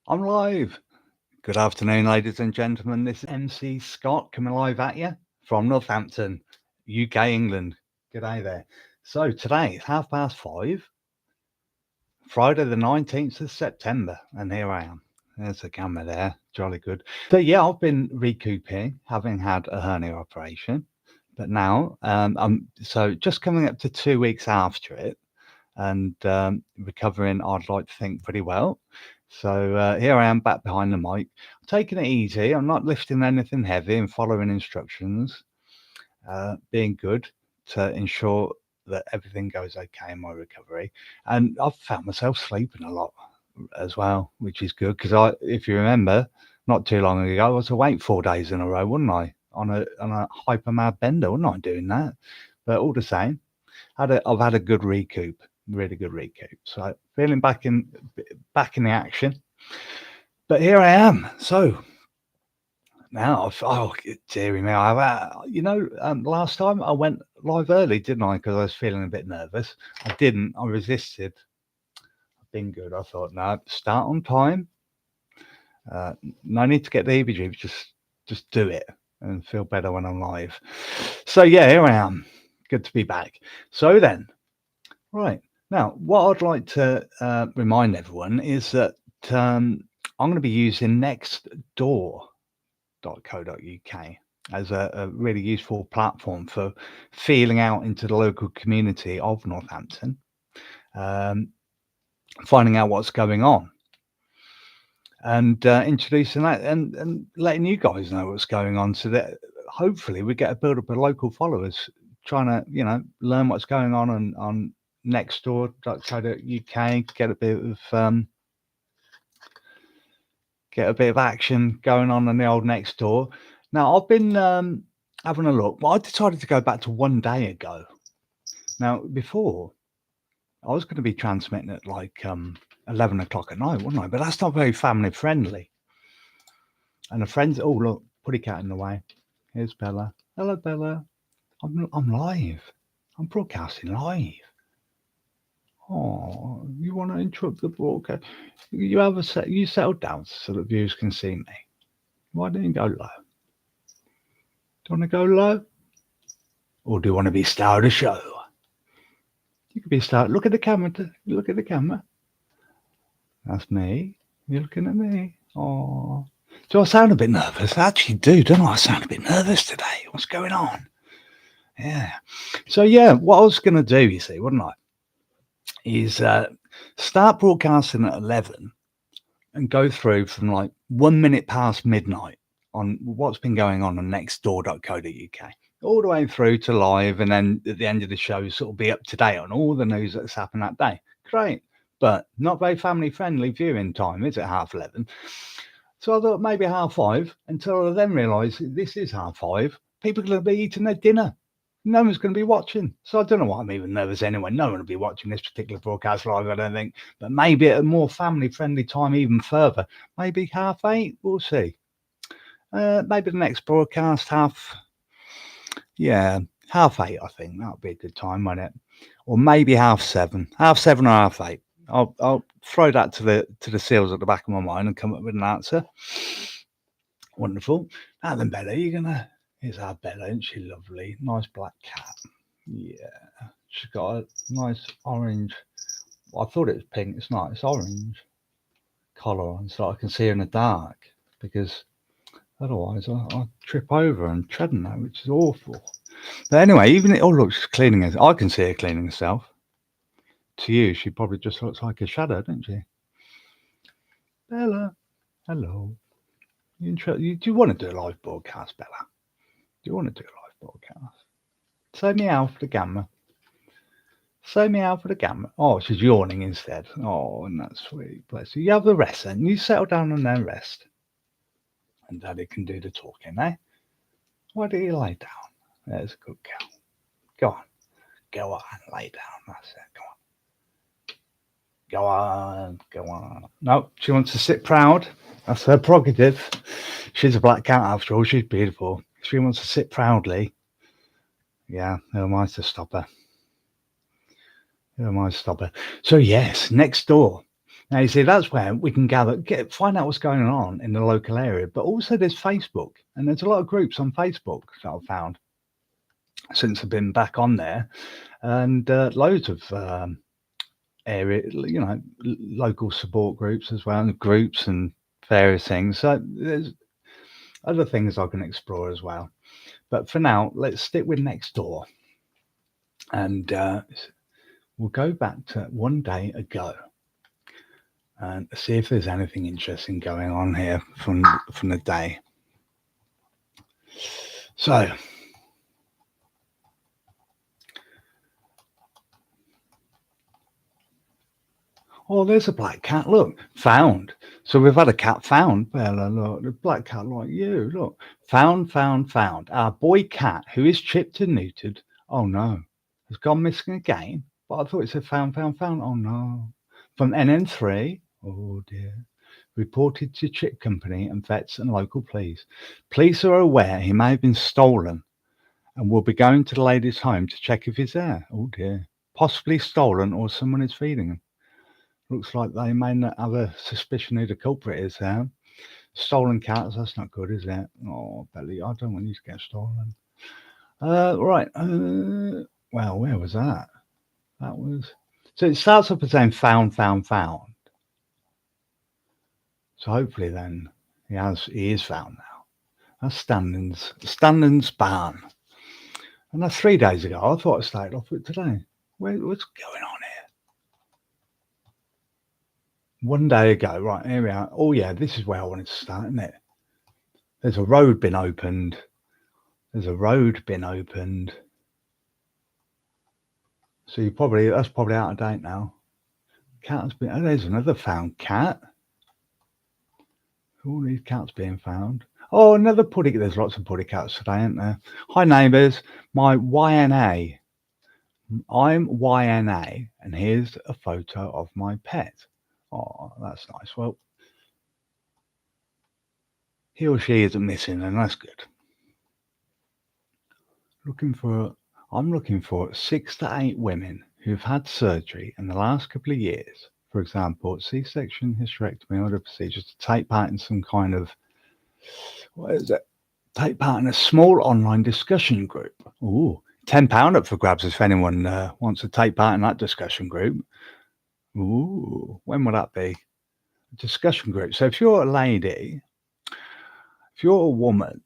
I'm live. Good afternoon, ladies and gentlemen. This is MC Scott coming live at you from Northampton, UK, England. G'day there. So today it's 5:30, Friday the 19th of September, and here I am. There's a camera there, jolly good. So yeah, I've been recouping, having had a hernia operation, but now I'm just coming up to 2 weeks after it, and recovering, I'd like to think, pretty well. So here I am back behind the mic, taking it easy. I'm not lifting anything heavy and following instructions, being good to ensure that everything goes okay in my recovery. And I've found myself sleeping a lot as well, which is good because if you remember, not too long ago, I was awake 4 days in a row, wasn't I? On a hyper mad bender, wasn't I doing that? But all the same, I've had a good recoup, really good recoup. So feeling back in the action. But here I am. So now, oh dearie me, last time I went live early, didn't I? Because I was feeling a bit nervous. I didn't. I resisted. I've been good. I thought, no, start on time. No need to get the heebie-jeebies. Just do it and feel better when I'm live. So yeah, here I am. Good to be back. So then, right now, what I'd like to remind everyone is that I'm going to be using Nextdoor.co.uk as a really useful platform for feeling out into the local community of Northampton, finding out what's going on, and introducing that and letting you guys know what's going on, so that hopefully we get a build up of local followers trying to learn what's going on nextdoor.co.uk, get a bit of action going on in the old Nextdoor. Now I've been having a look. Well, I decided to go back to 1 day ago. Now before, I was going to be transmitting at like 11 o'clock at night, wasn't I? But that's not very family friendly. And the friends, oh look, putty cat in the way. Here's Bella. Hello, Bella. I'm live. I'm broadcasting live. Oh, you want to interrupt the broadcast? You settle down so that viewers can see me. Why don't you go low? Do you want to go low? Or do you want to be star of the show? You could be star. Look at the camera. Look at the camera. That's me. You're looking at me. Oh. Do I sound a bit nervous? I actually do, don't I? I sound a bit nervous today. What's going on? Yeah. So, yeah, what I was going to do, you see, wouldn't I, is start broadcasting at 11 and go through from like 1 minute past midnight on what's been going on nextdoor.co.uk, all the way through to live, and then at the end of the show sort of be up to date on all the news that's happened that day. Great, but not very family friendly viewing time, is it? 11:30. So I thought maybe 5:30, until I then realised this is 5:30. People are going to be eating their dinner. No one's going to be watching. So I don't know why I'm even nervous anyway. No one will be watching this particular broadcast live, I don't think. But maybe at a more family-friendly time, even further. Maybe 8:30. We'll see. Maybe the next broadcast, 8:30, I think. That would be a good time, wouldn't it? Or maybe 7:30. 7:30 or 8:30. I'll throw that to the seals at the back of my mind and come up with an answer. Wonderful. Now then, Bella, here's our Bella, isn't she lovely? Nice black cat. Yeah. She's got a nice orange. Well, I thought it was pink. It's not. It's orange collar on, so I can see her in the dark, because otherwise I trip over and tread on her, which is awful. But anyway, look, she's cleaning herself. I can see her cleaning herself. To you, she probably just looks like a shadow, doesn't she? Bella, hello. Do you want to do a live broadcast, Bella? Do you want to do a live broadcast? Say meow for the camera. Say meow for the camera. Oh, she's yawning instead. Oh, and that's sweet. Bless you. You have the rest then. You settle down and then rest. And Daddy can do the talking, eh? Why don't you lay down? There's a good girl. Go on. Go on. Lay down. That's it. Go on. Go on. Go on. No, she wants to sit proud. That's her prerogative. She's a black cat after all. She's beautiful. She wants to sit proudly. Yeah, who am I to stop her? Who am I to stop her? So yes, Nextdoor. Now, you see, that's where we can find out what's going on in the local area. But also, there's Facebook, and there's a lot of groups on Facebook that I've found since I've been back on there, and loads of area, local support groups as well, and groups and various things. So there's other things I can explore as well. But for now, let's stick with Nextdoor, and we'll go back to one day ago and see if there's anything interesting going on here from the day. So, oh, there's a black cat. Look, found. So we've had a cat found. Bella, look, the black cat like you. Look, found. Our boy cat, who is chipped and neutered. Oh no, has gone missing again. But I thought it said found. Oh no, from NN3. Oh dear. Reported to chip company and vets and local police. Police are aware he may have been stolen and will be going to the lady's home to check if he's there. Oh dear. Possibly stolen or someone is feeding him. Looks like they may not have a suspicion who the culprit is there. Stolen cats, that's not good, is it? Oh, Belly, I don't want you to get stolen. Right. Well, where was that? That was... So it starts off as saying found. So hopefully then he is found now. That's Standens Barn. And that's 3 days ago. I thought I started off with today. What's going on here? 1 day ago. Right, here we are. Oh yeah, this is where I wanted to start, isn't it? There's a road been opened. So that's probably out of date now. Cat has been... Oh, there's another found cat. All these cats being found. Oh, another putty. There's lots of putty cats today, aren't there? Hi, neighbours. My YNA. I'm YNA, and here's a photo of my pet. Oh, that's nice. Well, he or she isn't missing, and that's good. I'm looking for 6 to 8 women who've had surgery in the last couple of years. For example, C-section, hysterectomy, other procedures to take part in some kind of... What is it? Take part in a small online discussion group. Ooh, £10 up for grabs if anyone wants to take part in that discussion group. Ooh, when will that be? A discussion group. So if you're a lady, if you're a woman,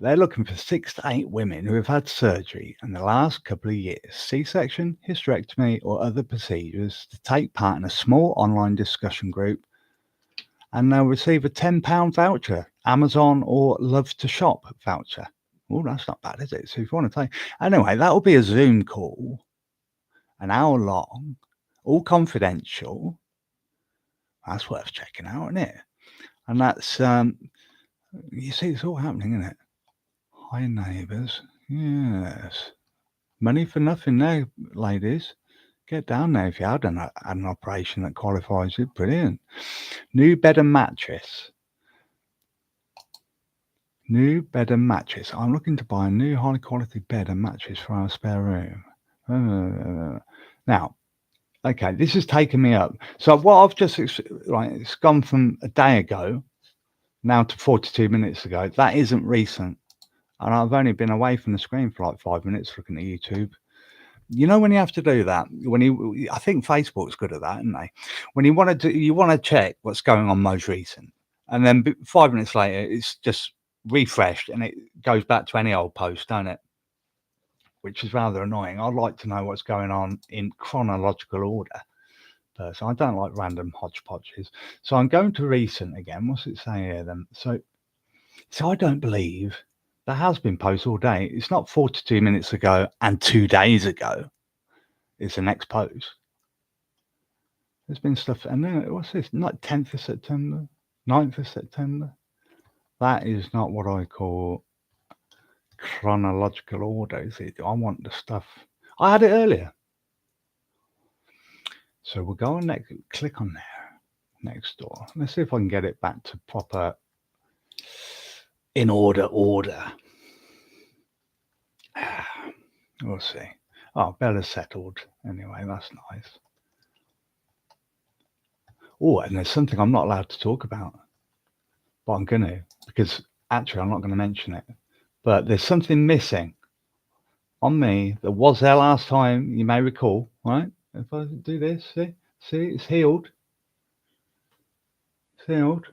they're looking for 6 to 8 women who have had surgery in the last couple of years, C-section, hysterectomy, or other procedures, to take part in a small online discussion group, and they'll receive a £10 voucher, Amazon or Love to Shop voucher. Oh, that's not bad, is it? So if you want to take... Anyway, that will be a Zoom call, an hour long, all confidential. That's worth checking out, isn't it? And that's, you see, it's all happening, isn't it? Hi, neighbours. Yes. Money for nothing there, ladies. Get down there if you had an operation that qualifies you. Brilliant. New bed and mattress. New bed and mattress. I'm looking to buy a new high quality bed and mattress for our spare room. Now, okay, this has taken me up. So what I've just... Right, it's gone from a day ago now to 42 minutes ago. That isn't recent. And I've only been away from the screen for like 5 minutes looking at YouTube. You know when you have to do that, I think Facebook's good at that, isn't they? When you want to check what's going on most recent, and then 5 minutes later it's just refreshed and it goes back to any old post, don't it? Which is rather annoying. I'd like to know what's going on in chronological order. So I don't like random hodgepodges. So I'm going to recent again. What's it saying here then? So I don't believe there has been posts all day. It's not 42 minutes ago and 2 days ago. It's the next post. There's been stuff. And then what's this? Not 10th of September, 9th of September. That is not what I call chronological order, is it? I want the stuff. I had it earlier. So we'll go on next, click on there, Nextdoor. Let's see if I can get it back to proper in order. We'll see. Oh, Bella's settled. Anyway, that's nice. Oh, and there's something I'm not allowed to talk about, but I'm going to, because actually I'm not going to mention it. But there's something missing on me that was there last time, you may recall, right? If I do this, see, it's healed. It's healed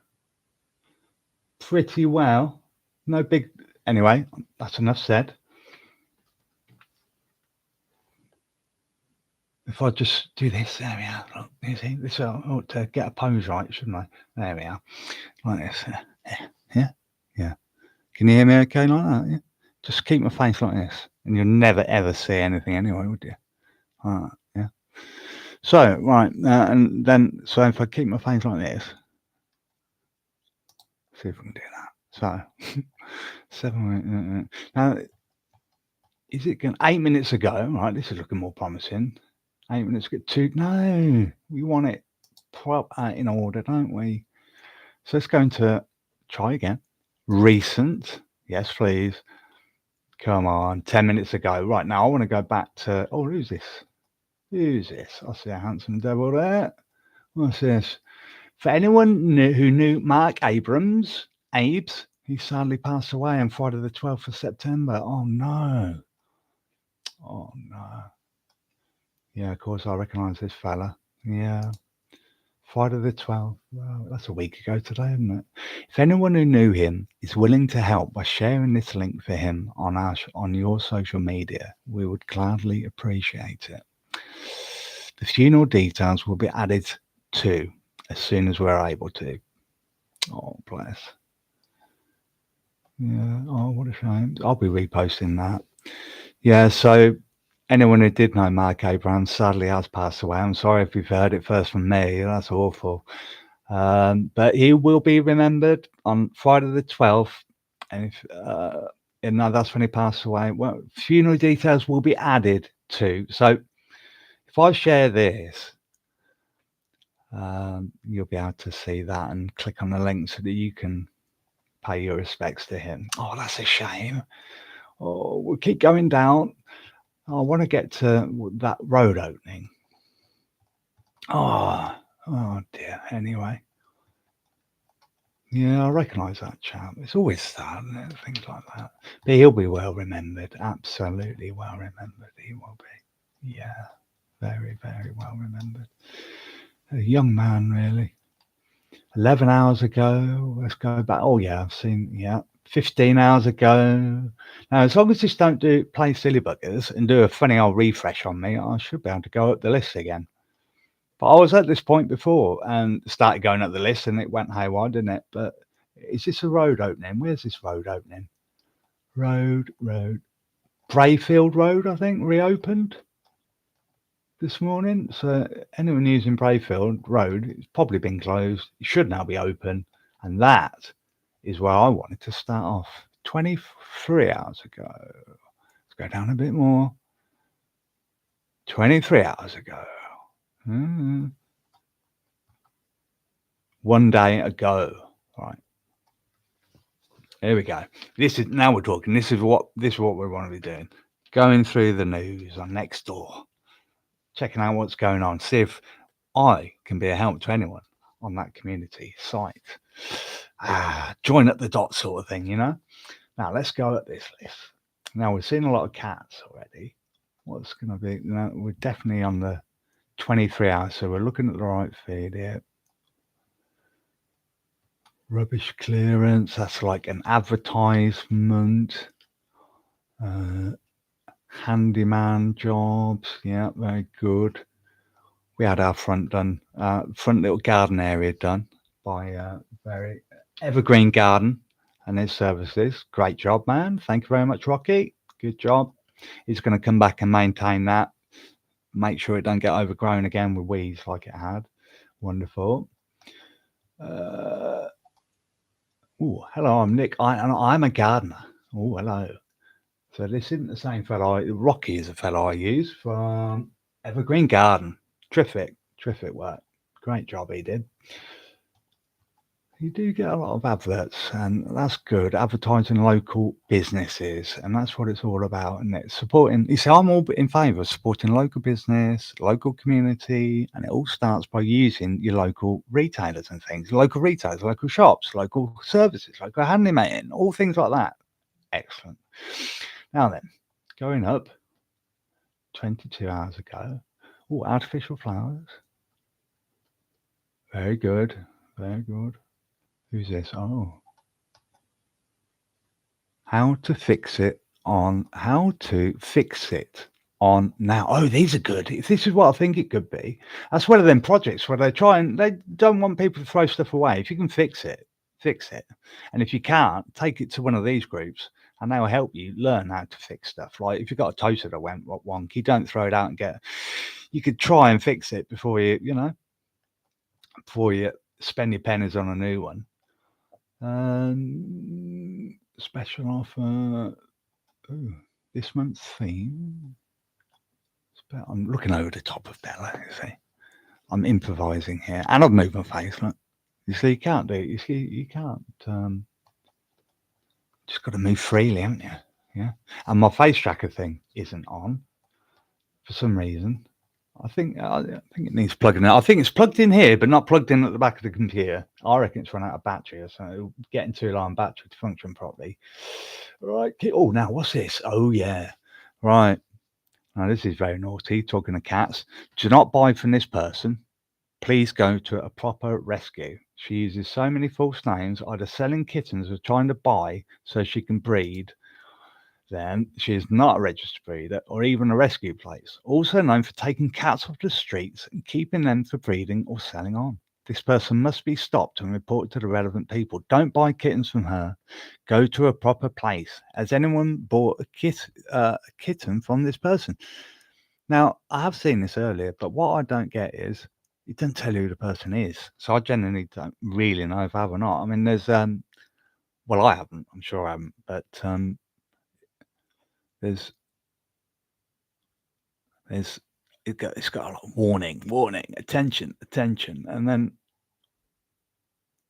pretty well. No big, anyway, that's enough said. If I just do this, there we are. Look, you see, this ought to get a pose right, shouldn't I? There we are, like this. Yeah. Can you hear me okay like that? Yeah. Just keep my face like this, and you'll never ever see anything anyway, would you? All right, yeah. So right, and then so if I keep my face like this, see if we can do that. So 7 now, is it going 8 minutes ago? Right, this is looking more promising. 8 minutes ago. No, we want it proper in order, don't we? So let's go into try again. Recent, yes, please. Come on, 10 minutes ago. Right now, I want to go back to. Oh, who's this? Who's this? I see a handsome devil there. What's this? For anyone who knew Mark Abes, he sadly passed away on Friday the 12th of September. Oh no. Oh no. Yeah, of course I recognise this fella. Yeah. Friday the 12th. Well, that's a week ago today, isn't it? If anyone who knew him is willing to help by sharing this link for him on your social media, we would gladly appreciate it. The funeral details will be added to as soon as we're able to. Oh, bless. Yeah. Oh, what a shame. I'll be reposting that. Yeah. So anyone who did know Mark Abraham sadly has passed away. I'm sorry if you've heard it first from me. That's awful. But he will be remembered on Friday the 12th. And that's when he passed away. Well, funeral details will be added to. So if I share this, you'll be able to see that and click on the link so that you can pay your respects to him. Oh, that's a shame. Oh, we'll keep going down. I want to get to that road opening. Oh dear. Anyway. Yeah, I recognise that chap. It's always sad, isn't it? Things like that. But he'll be well remembered. Absolutely well remembered. He will be. Yeah. Very, very well remembered. A young man, really. 11 hours ago. Let's go back. Oh, yeah, I've seen, 15 hours ago. Now, as long as this don't play silly buggers and do a funny old refresh on me, I should be able to go up the list again. But I was at this point before and started going up the list and it went haywire, didn't it? But is this a road opening? Where's this road opening? Road. Brayfield Road, I think, reopened this morning. So anyone using Brayfield Road, it's probably been closed. It should now be open. And that is where I wanted to start off 23 hours ago. Let's go down a bit more. 23 hours ago. 1 day ago. Right. Here we go. Now we're talking. This is what we want to be doing. Going through the news on Nextdoor, checking out what's going on, see if I can be a help to anyone on that community site. Join up the dots sort of thing, Now let's go at this list. Now we've seen a lot of cats already. What's going to be? We're definitely on the 23 hours, so we're looking at the right feed here. Rubbish clearance, that's like an advertisement. Handyman jobs, yeah, very good. We had our front little garden area done by very Evergreen Garden and his services. Great job, man. Thank you very much, Rocky. Good job. He's going to come back and maintain that. Make sure it don't get overgrown again with weeds like it had. Wonderful. Hello, I'm Nick. I'm a gardener. Oh, hello. So this isn't the same fellow. Rocky is a fellow I use from Evergreen Garden. Terrific work. Great job he did. You do get a lot of adverts, and that's good. Advertising local businesses, and that's what it's all about. And it's supporting. You see, I'm all in favour of supporting local business, local community, and it all starts by using your local retailers and things, local retailers, local shops, local services, local handyman, all things like that. Excellent. Now then, going up 22 hours ago. Oh, artificial flowers. Very good. Very good. Who's this? Oh. How to fix it on now. Oh, these are good. If this is what I think it could be, that's one of them projects where they don't want people to throw stuff away. If you can fix it, fix it. And if you can't, take it to one of these groups and they'll help you learn how to fix stuff. Like if you've got a toaster that went wonky, don't throw it out and you could try and fix it before before you spend your pennies on a new one. Special offer. Ooh, this month's theme. I'm looking over the top of Bella. You see, I'm improvising here, and I've moved my face. Look, you see, you can't do it. You see, you can't. Just got to move freely, haven't you? Yeah. And my face tracker thing isn't on for some reason. I think it needs plugging in. I think it's plugged in here, but not plugged in at the back of the computer. I reckon it's run out of battery, so it'll getting too low on battery to function properly. Right. Oh, now what's this? Oh yeah. Right. Now this is very naughty. Talking to cats. Do not buy from this person. Please go to a proper rescue. She uses so many false names, either selling kittens or trying to buy so she can breed. Then she is not a registered breeder or even a rescue place. Also known for taking cats off the streets and keeping them for breeding or selling on. This person must be stopped and reported to the relevant people. Don't buy kittens from her. Go to a proper place. Has anyone bought a kitten from this person? Now, I have seen this earlier, but what I don't get is it doesn't tell you who the person is. So I genuinely don't really know if I have or not. I mean, there's well, I haven't. I'm sure I haven't, but there's it's got a lot of warning, attention, and then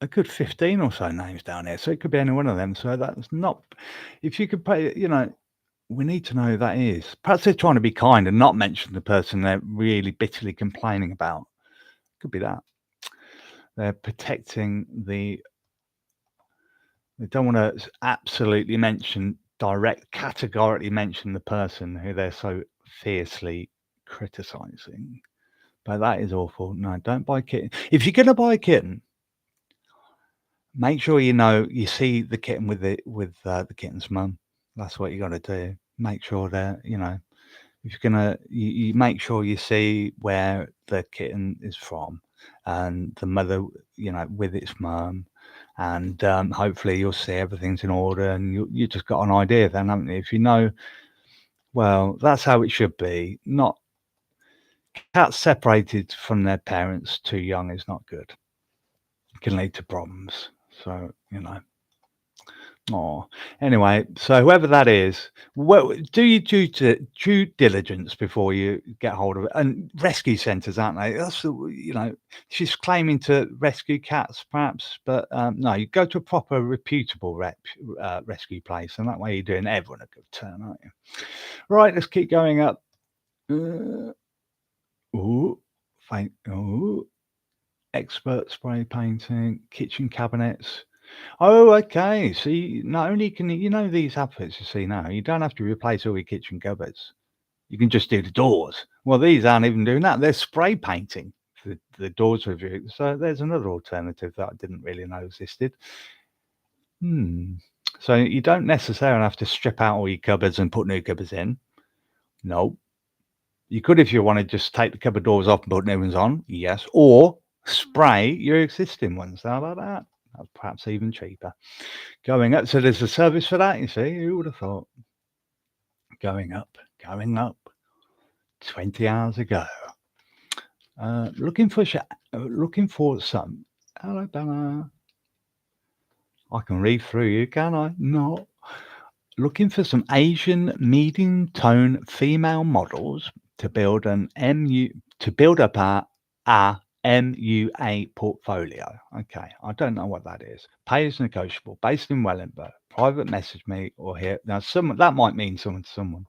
a good 15 or so names down here. So it could be any one of them. So that's not. If you could pay, we need to know who that is. Perhaps they're trying to be kind and not mention the person they're really bitterly complaining about. Could be that. They're protecting they don't want to absolutely categorically mention the person who they're so fiercely criticizing. But that is awful. No, don't buy a kitten. If you're going to buy a kitten, make sure you see the kitten with the kitten's mum. That's what you got to do. Make sure that if you're gonna, you make sure you see where the kitten is from, and the mother, with its mum, and hopefully you'll see everything's in order, and you just got an idea then, haven't you? If well, that's how it should be. Not cats separated from their parents too young is not good. It can lead to problems. So Oh, anyway, so whoever that is, well, do your due diligence before you get hold of it. And rescue centres, aren't they? She's claiming to rescue cats, perhaps, but no, you go to a proper, reputable rescue place, and that way you're doing everyone a good turn, aren't you? Right, let's keep going up. Expert spray painting, kitchen cabinets. Oh, okay. See, not only can these adverts you see now, you don't have to replace all your kitchen cupboards. You can just do the doors. Well, these aren't even doing that. They're spray painting the doors review. So there's another alternative that I didn't really know existed. So you don't necessarily have to strip out all your cupboards and put new cupboards in. No. You could, if you want to, just take the cupboard doors off and put new ones on. Yes. Or spray your existing ones. How about that? That's perhaps even cheaper. Going up. So there's a service for that, you see. Who would have thought? Going up. 20 hours ago. Looking for some. Hello, Bella. I can read through you, can I? No. Looking for some Asian medium tone female models to build up our MUA portfolio. Okay, I don't know what that is. Pay is negotiable. Based in Wellingborough. Private message me or here. Now, someone that might mean someone to someone.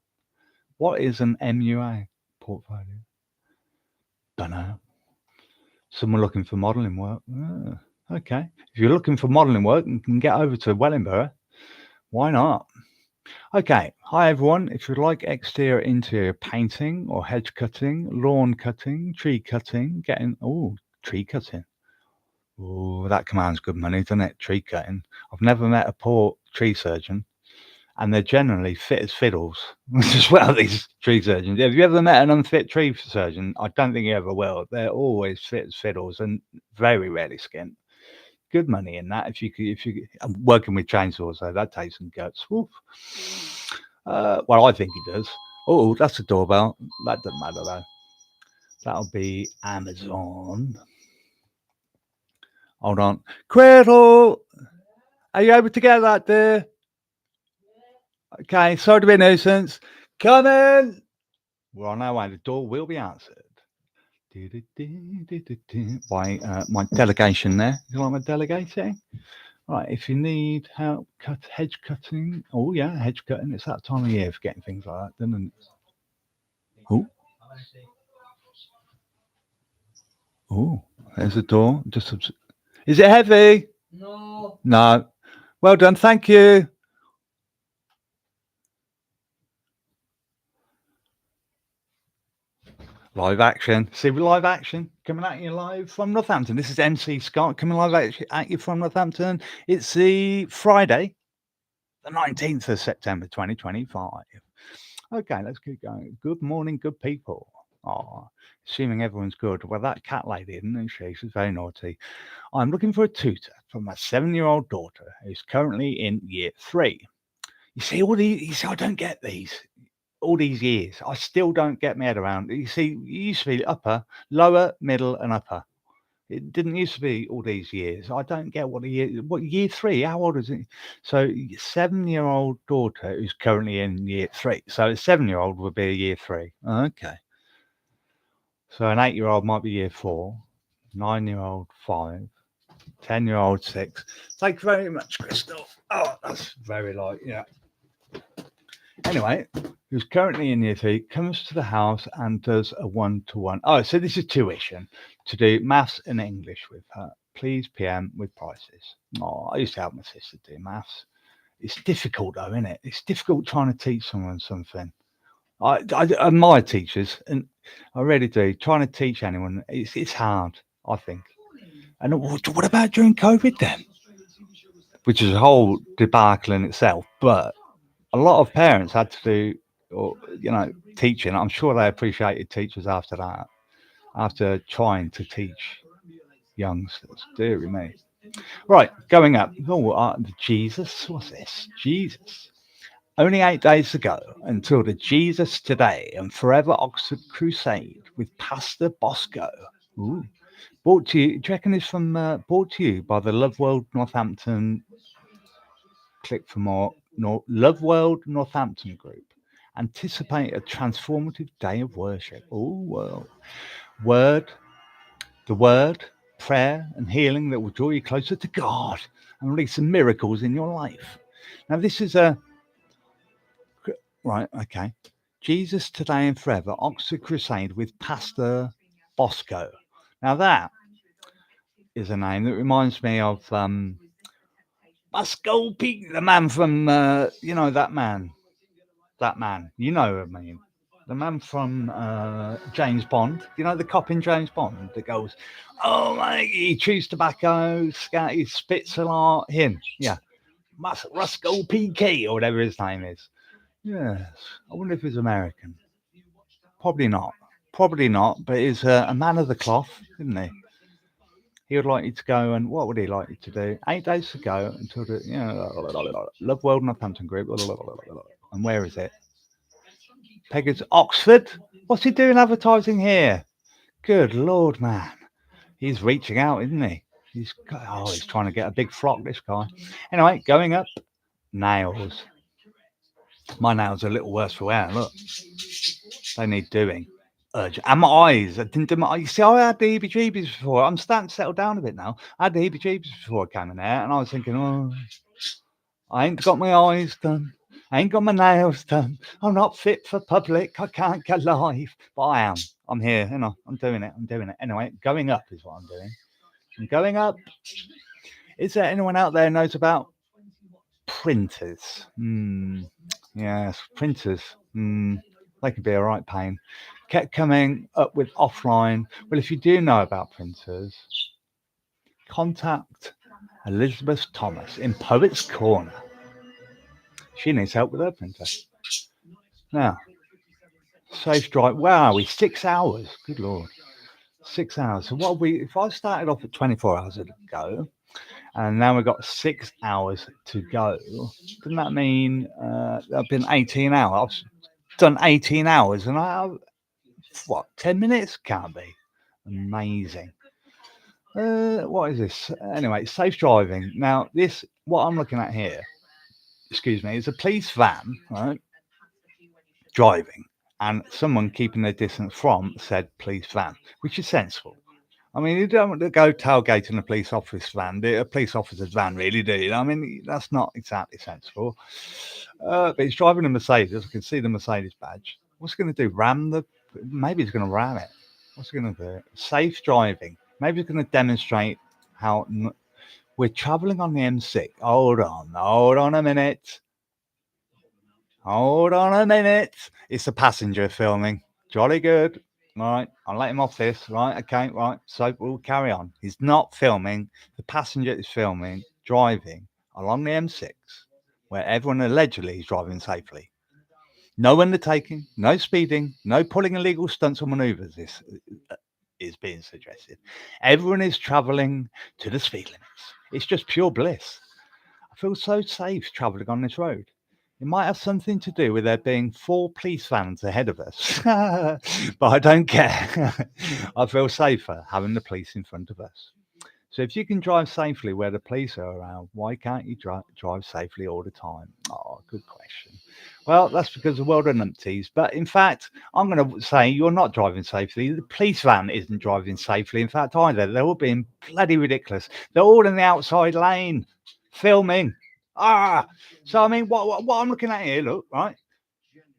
What is an MUA portfolio? Don't know. Someone looking for modelling work. Okay. If you're looking for modelling work and can get over to Wellingborough, why not? Okay. Hi, everyone. If you'd like exterior interior painting or hedge cutting, lawn cutting, tree cutting, tree cutting. Oh, that commands good money, doesn't it? Tree cutting. I've never met a poor tree surgeon, and they're generally fit as fiddles as well, these tree surgeons. Have you ever met an unfit tree surgeon? I don't think you ever will. They're always fit as fiddles and very rarely skint. Good money in that. I'm working with chainsaws, so that takes some guts. Woof. Well, I think he does. Oh, that's a doorbell. That doesn't matter though. That'll be Amazon. Hold on. Quirtle, are you able to get that, dear? Okay, sorry to be a nuisance. Come in. We're on our way. The door will be answered. By my delegation there. You like my delegating? Right, if you need help hedge cutting. Oh, yeah, hedge cutting. It's that time of year for getting things like that, isn't it? Oh. Oh, there's a door. Is it heavy? No. No. Well done. Thank you. Live action. See, live action coming at you live from Northampton. This is MC Scott coming live at you from Northampton. It's the Friday, the 19th of September 2025. Okay, let's keep going. Good morning, good people. Oh, assuming everyone's good. Well, that cat lady, isn't she? She's very naughty. I'm looking for a tutor for my 7-year-old daughter who's currently in year 3. You see, I don't get these. All these years, I still don't get my head around. You see, it used to be upper, lower, middle, and upper. It didn't used to be all these years. I don't get what year 3? How old is it? So 7-year-old daughter who's currently in year 3. So a 7-year-old would be a year 3. Okay. So an 8-year-old might be year 4, 9-year-old 5, 10-year-old 6. Thank you very much, Crystal. Oh, that's very light. Yeah. Anyway, who's currently in year 3, comes to the house and does a 1-to-1. Oh, so this is tuition to do maths and English with her. Please PM with prices. Oh, I used to help my sister do maths. It's difficult though, isn't it? It's difficult trying to teach someone something. I admire teachers, and I really do. Trying to teach anyone, it's hard, I think. And what about during COVID then? Which is a whole debacle in itself, but a lot of parents had to do, teaching. I'm sure they appreciated teachers after that, after trying to teach youngsters. Dear me. Right, going up. Oh, Jesus. What's this? Jesus. Only 8 days to go until the Jesus Today and Forever Oxford Crusade with Pastor Bosco. Ooh. Brought to you, do you reckon it's brought to you by the Love World Northampton, click for more, Love World Northampton group. Anticipate a transformative day of worship. Oh, well. The word, prayer, and healing that will draw you closer to God and release some miracles in your life. Now, this is right, okay. Jesus Today and Forever, Oxford Crusade with Pastor Bosco. Now, that is a name that reminds me of Bosco Pete, the man from, that man. That man, you know what I mean. The man from James Bond. You know the cop in James Bond that goes, "Oh my, he chews tobacco, he spits a lot." Him, yeah, Roscoe PK or whatever his name is. Yes, I wonder if he's American. Probably not. Probably not. But he's a man of the cloth, isn't he? He would like you to go, and what would he like you to do? 8 days to go until the Love World Northampton group. And where is it? Peggers Oxford. What's he doing advertising here? Good Lord, man. He's reaching out, isn't he? He's trying to get a big flock, this guy. Anyway, going up. Nails. My nails are a little worse for wear. Look. They need doing. urgent. And my eyes, I didn't do my. You see, I had the heebie-jeebies before. I'm starting to settle down a bit now. I had the heebie-jeebies before I came in there, and I was thinking, oh, I ain't got my eyes done. I ain't got my nails done. I'm not fit for public. I can't get live. But I am. I'm here. You know, I'm doing it. I'm doing it. Anyway, going up is what I'm doing. I'm going up. Is there anyone out there who knows about printers? Yes, printers. They can be a right pain. Kept coming up with offline. Well, if you do know about printers, contact Elizabeth Thomas in Poets Corner. She needs help with her printer. Now, safe drive. Where are we? 6 hours. Good Lord. 6 hours. So what we? If I started off at 24 hours ago, and now we've got 6 hours to go, doesn't that mean I've been 18 hours? I've done 18 hours, and I have, what, 10 minutes? Can't be. Amazing. What is this? Anyway, safe driving. Now, this, what I'm looking at here, excuse me, is a police van, right? Driving, and someone keeping their distance from said police van, which is sensible. I mean, you don't want to go tailgating a police officer's van, really, do you? I mean, that's not exactly sensible. But he's driving a Mercedes. I can see the Mercedes badge. What's he going to do? Maybe he's going to ram it. What's he going to do? Safe driving. Maybe he's going to demonstrate how we're traveling on the M6. Hold on a minute. Hold on a minute. It's a passenger filming. Jolly good. All right, I'll let him off this. Right, okay, right. So we'll carry on. He's not filming. The passenger is filming, driving along the M6, where everyone allegedly is driving safely. No undertaking, no speeding, no pulling illegal stunts or manoeuvres. This is being suggested. Everyone is travelling to the speed limits. It's just pure bliss. I feel so safe travelling on this road. It might have something to do with there being 4 police vans ahead of us, but I don't care. I feel safer having the police in front of us. So if you can drive safely where the police are around, why can't you drive safely all the time? Oh, good question. Well, that's because the world are numpties. But in fact, I'm going to say you're not driving safely. The police van isn't driving safely. In fact, either. They're all being bloody ridiculous. They're all in the outside lane, filming. So I mean, what I'm looking at here, look, right?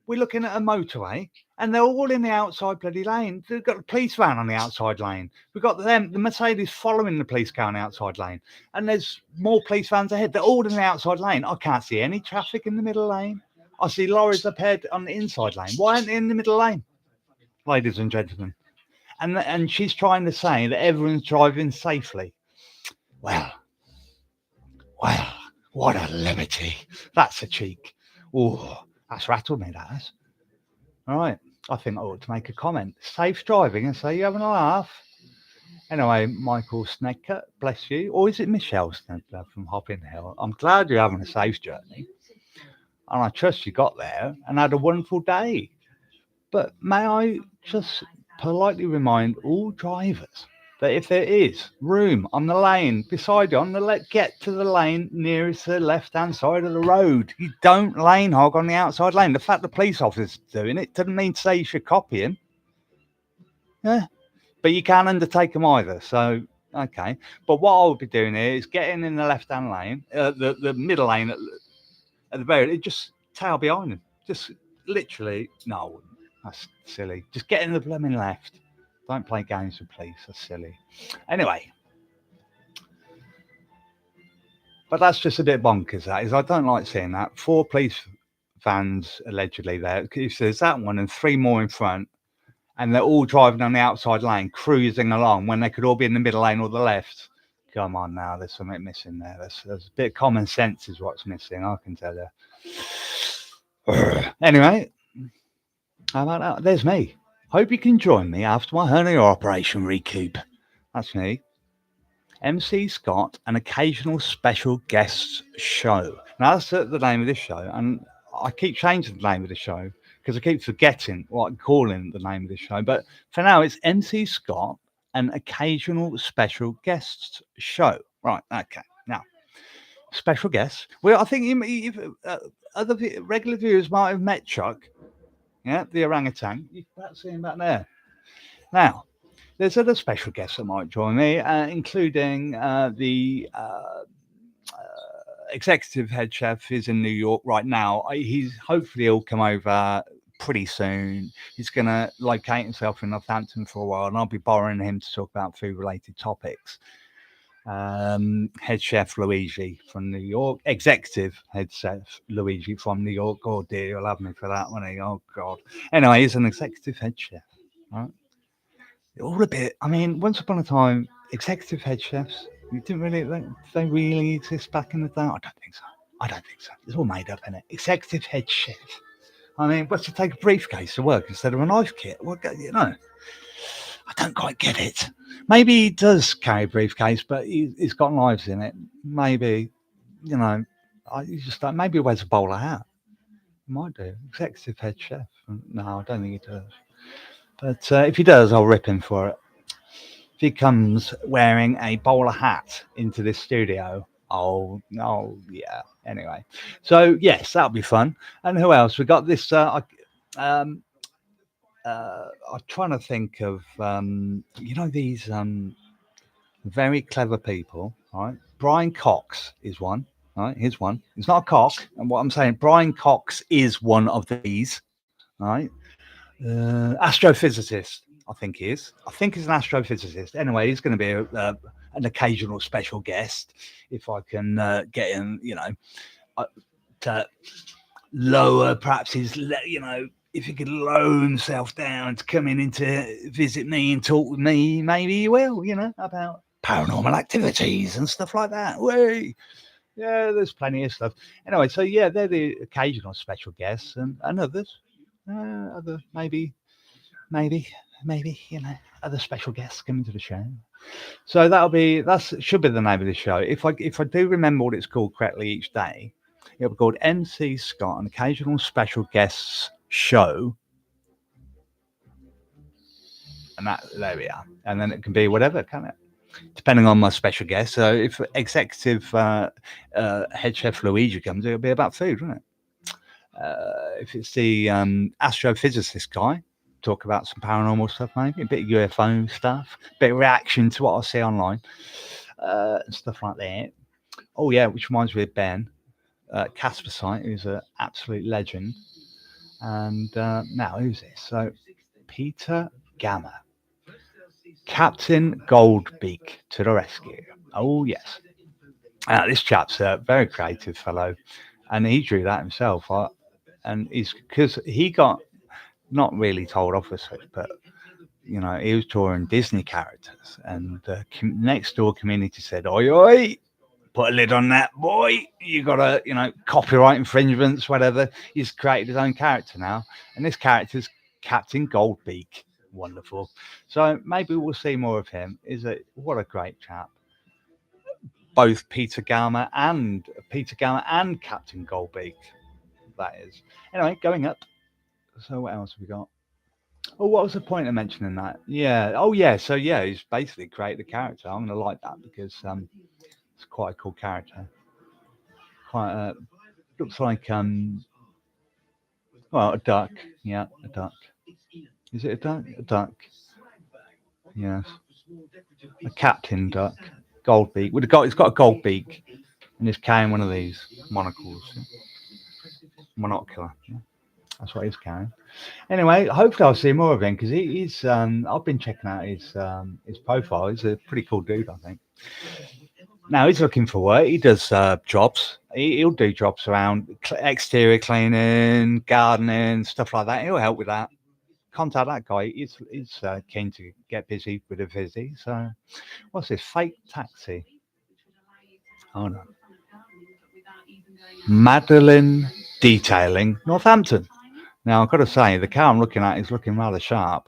We're looking at a motorway, and they're all in the outside bloody lane. They've got the police van on the outside lane. We've got the Mercedes following the police car on the outside lane, and there's more police vans ahead. They're all in the outside lane. I can't see any traffic in the middle lane. I see lorries up ahead on the inside lane. Why aren't they in the middle lane, ladies and gentlemen? And she's trying to say that everyone's driving safely. Well, what a liberty. That's a cheek. Oh, that's rattled me, that has. All right. I think I ought to make a comment. Safe driving and say you're having a laugh. Anyway, Michael Snecker, bless you. Or is it Michelle Snecker from Hopping Hill? I'm glad you're having a safe journey. And I trust you got there and had a wonderful day. But may I just politely remind all drivers that if there is room on the lane beside you, get to the lane nearest the left-hand side of the road. You don't lane hog on the outside lane. The fact the police officer's doing it doesn't mean to say you should copy him. Yeah, but you can't undertake them either. So, okay. But what I'll be doing here is getting in the left-hand lane, the middle lane at the very, just tail behind him. Just literally, no, I wouldn't. That's silly. Just get in the blooming left. Don't play games with police. That's silly. Anyway, but that's just a bit bonkers. That is. I don't like seeing that. 4 police vans allegedly there. If there's that one and 3 more in front, and they're all driving on the outside lane, cruising along when they could all be in the middle lane or the left. Come on now, there's something missing there. There's a bit of common sense is what's missing. I can tell you. Anyway. How about that? There's me. Hope you can join me after my hernia operation recoup. That's me. MC Scott, an occasional special guests show. Now that's the name of this show, and I keep changing the name of the show because I keep forgetting what I'm calling the name of the show. But for now, it's MC Scott, an occasional special guests show. Right, okay. Now, special guests. Well, I think other regular viewers might have met Chuck. Yeah, the orangutan. You can perhaps see him back there. Now, there's other special guests that might join me, including the executive head chef is in New York right now. He's hopefully he'll come over pretty soon. He's going to locate himself in Northampton for a while, and I'll be borrowing him to talk about food-related topics. Head chef Luigi from New York, executive head chef Luigi from New York. Oh dear, you'll have me for that one. Oh God. Anyway, he's an executive head chef. Right? All a bit. I mean, once upon a time, executive head chefs, you didn't really, they really exist back in the day. I don't think so. I don't think so. It's all made up, isn't it? Executive head chef. I mean, what's to take a briefcase to work instead of a knife kit? Well, you know, I don't quite get it. Maybe he does carry a briefcase, but he's got knives in it. Maybe, you know, you just don't. Maybe he wears a bowler hat. He might do. Executive head chef. No, I don't think he does. But if he does, I'll rip him for it. If he comes wearing a bowler hat into this studio, oh yeah. Anyway, so yes, that'll be fun. And who else? We got this. I'm trying to think of these very clever people. Right, Brian Cox is one. Right, here's one. He's not a cock, and what I'm saying, Brian Cox is one of these. Right, astrophysicist. I think he is. I think he's an astrophysicist. Anyway, he's going to be an occasional special guest if I can get him. To lower perhaps his. If he could lower himself down to come in to visit me and talk with me, maybe he will. About paranormal activities and stuff like that. Way. Yeah, there's plenty of stuff. Anyway, so yeah, they're the occasional special guests and others. Other maybe, other special guests coming to the show. So that should be the name of the show. If I do remember what it's called correctly each day, it'll be called MC Scott, an occasional special guests show. And there we are. And then it can be whatever, can it? Depending on my special guest. So if executive head chef Luigi comes, it'll be about food, won't it? If it's the astrophysicist guy, talk about some paranormal stuff, maybe a bit of UFO stuff, a bit of reaction to what I see online, stuff like that. Oh yeah, which reminds me of Ben Casper Site, who's an absolute legend. And now who's this? So Peter Gamma, Captain Goldbeak to the rescue. Oh yes, this chap's a very creative fellow, and he drew that himself. And he's because he got not really told off as such, but he was drawing Disney characters, and the next door community said, "Oi, oi, put a lid on that, boy. You got to, copyright infringements, whatever." He's created his own character now, and this character's Captain Goldbeak. Wonderful. So maybe we'll see more of him. What a great chap. Both Peter Gamma and Captain Goldbeak. That is. Anyway, going up. So what else have we got? Oh, what was the point of mentioning that? Yeah. Oh, yeah. So yeah, he's basically created a character. I'm gonna like that because it's quite a cool character. Quite looks like a duck. Yeah, a duck. Is it a duck? A duck. Yes. A captain duck. Goldbeak. It's got a gold beak, and it's carrying one of these monocles. Monocular. Yeah. That's what he's carrying. Anyway, hopefully I'll see more of him because he's. I've been checking out his profile. He's a pretty cool dude, I think. Now he's looking for work. He does jobs. He'll do jobs around exterior cleaning, gardening, stuff like that. He'll help with that. Contact that guy. He's keen to get busy with a Vizzy. So, what's this? Fake taxi. Hold on. Madeline Detailing, Northampton. Now I've got to say, the car I'm looking at is looking rather sharp.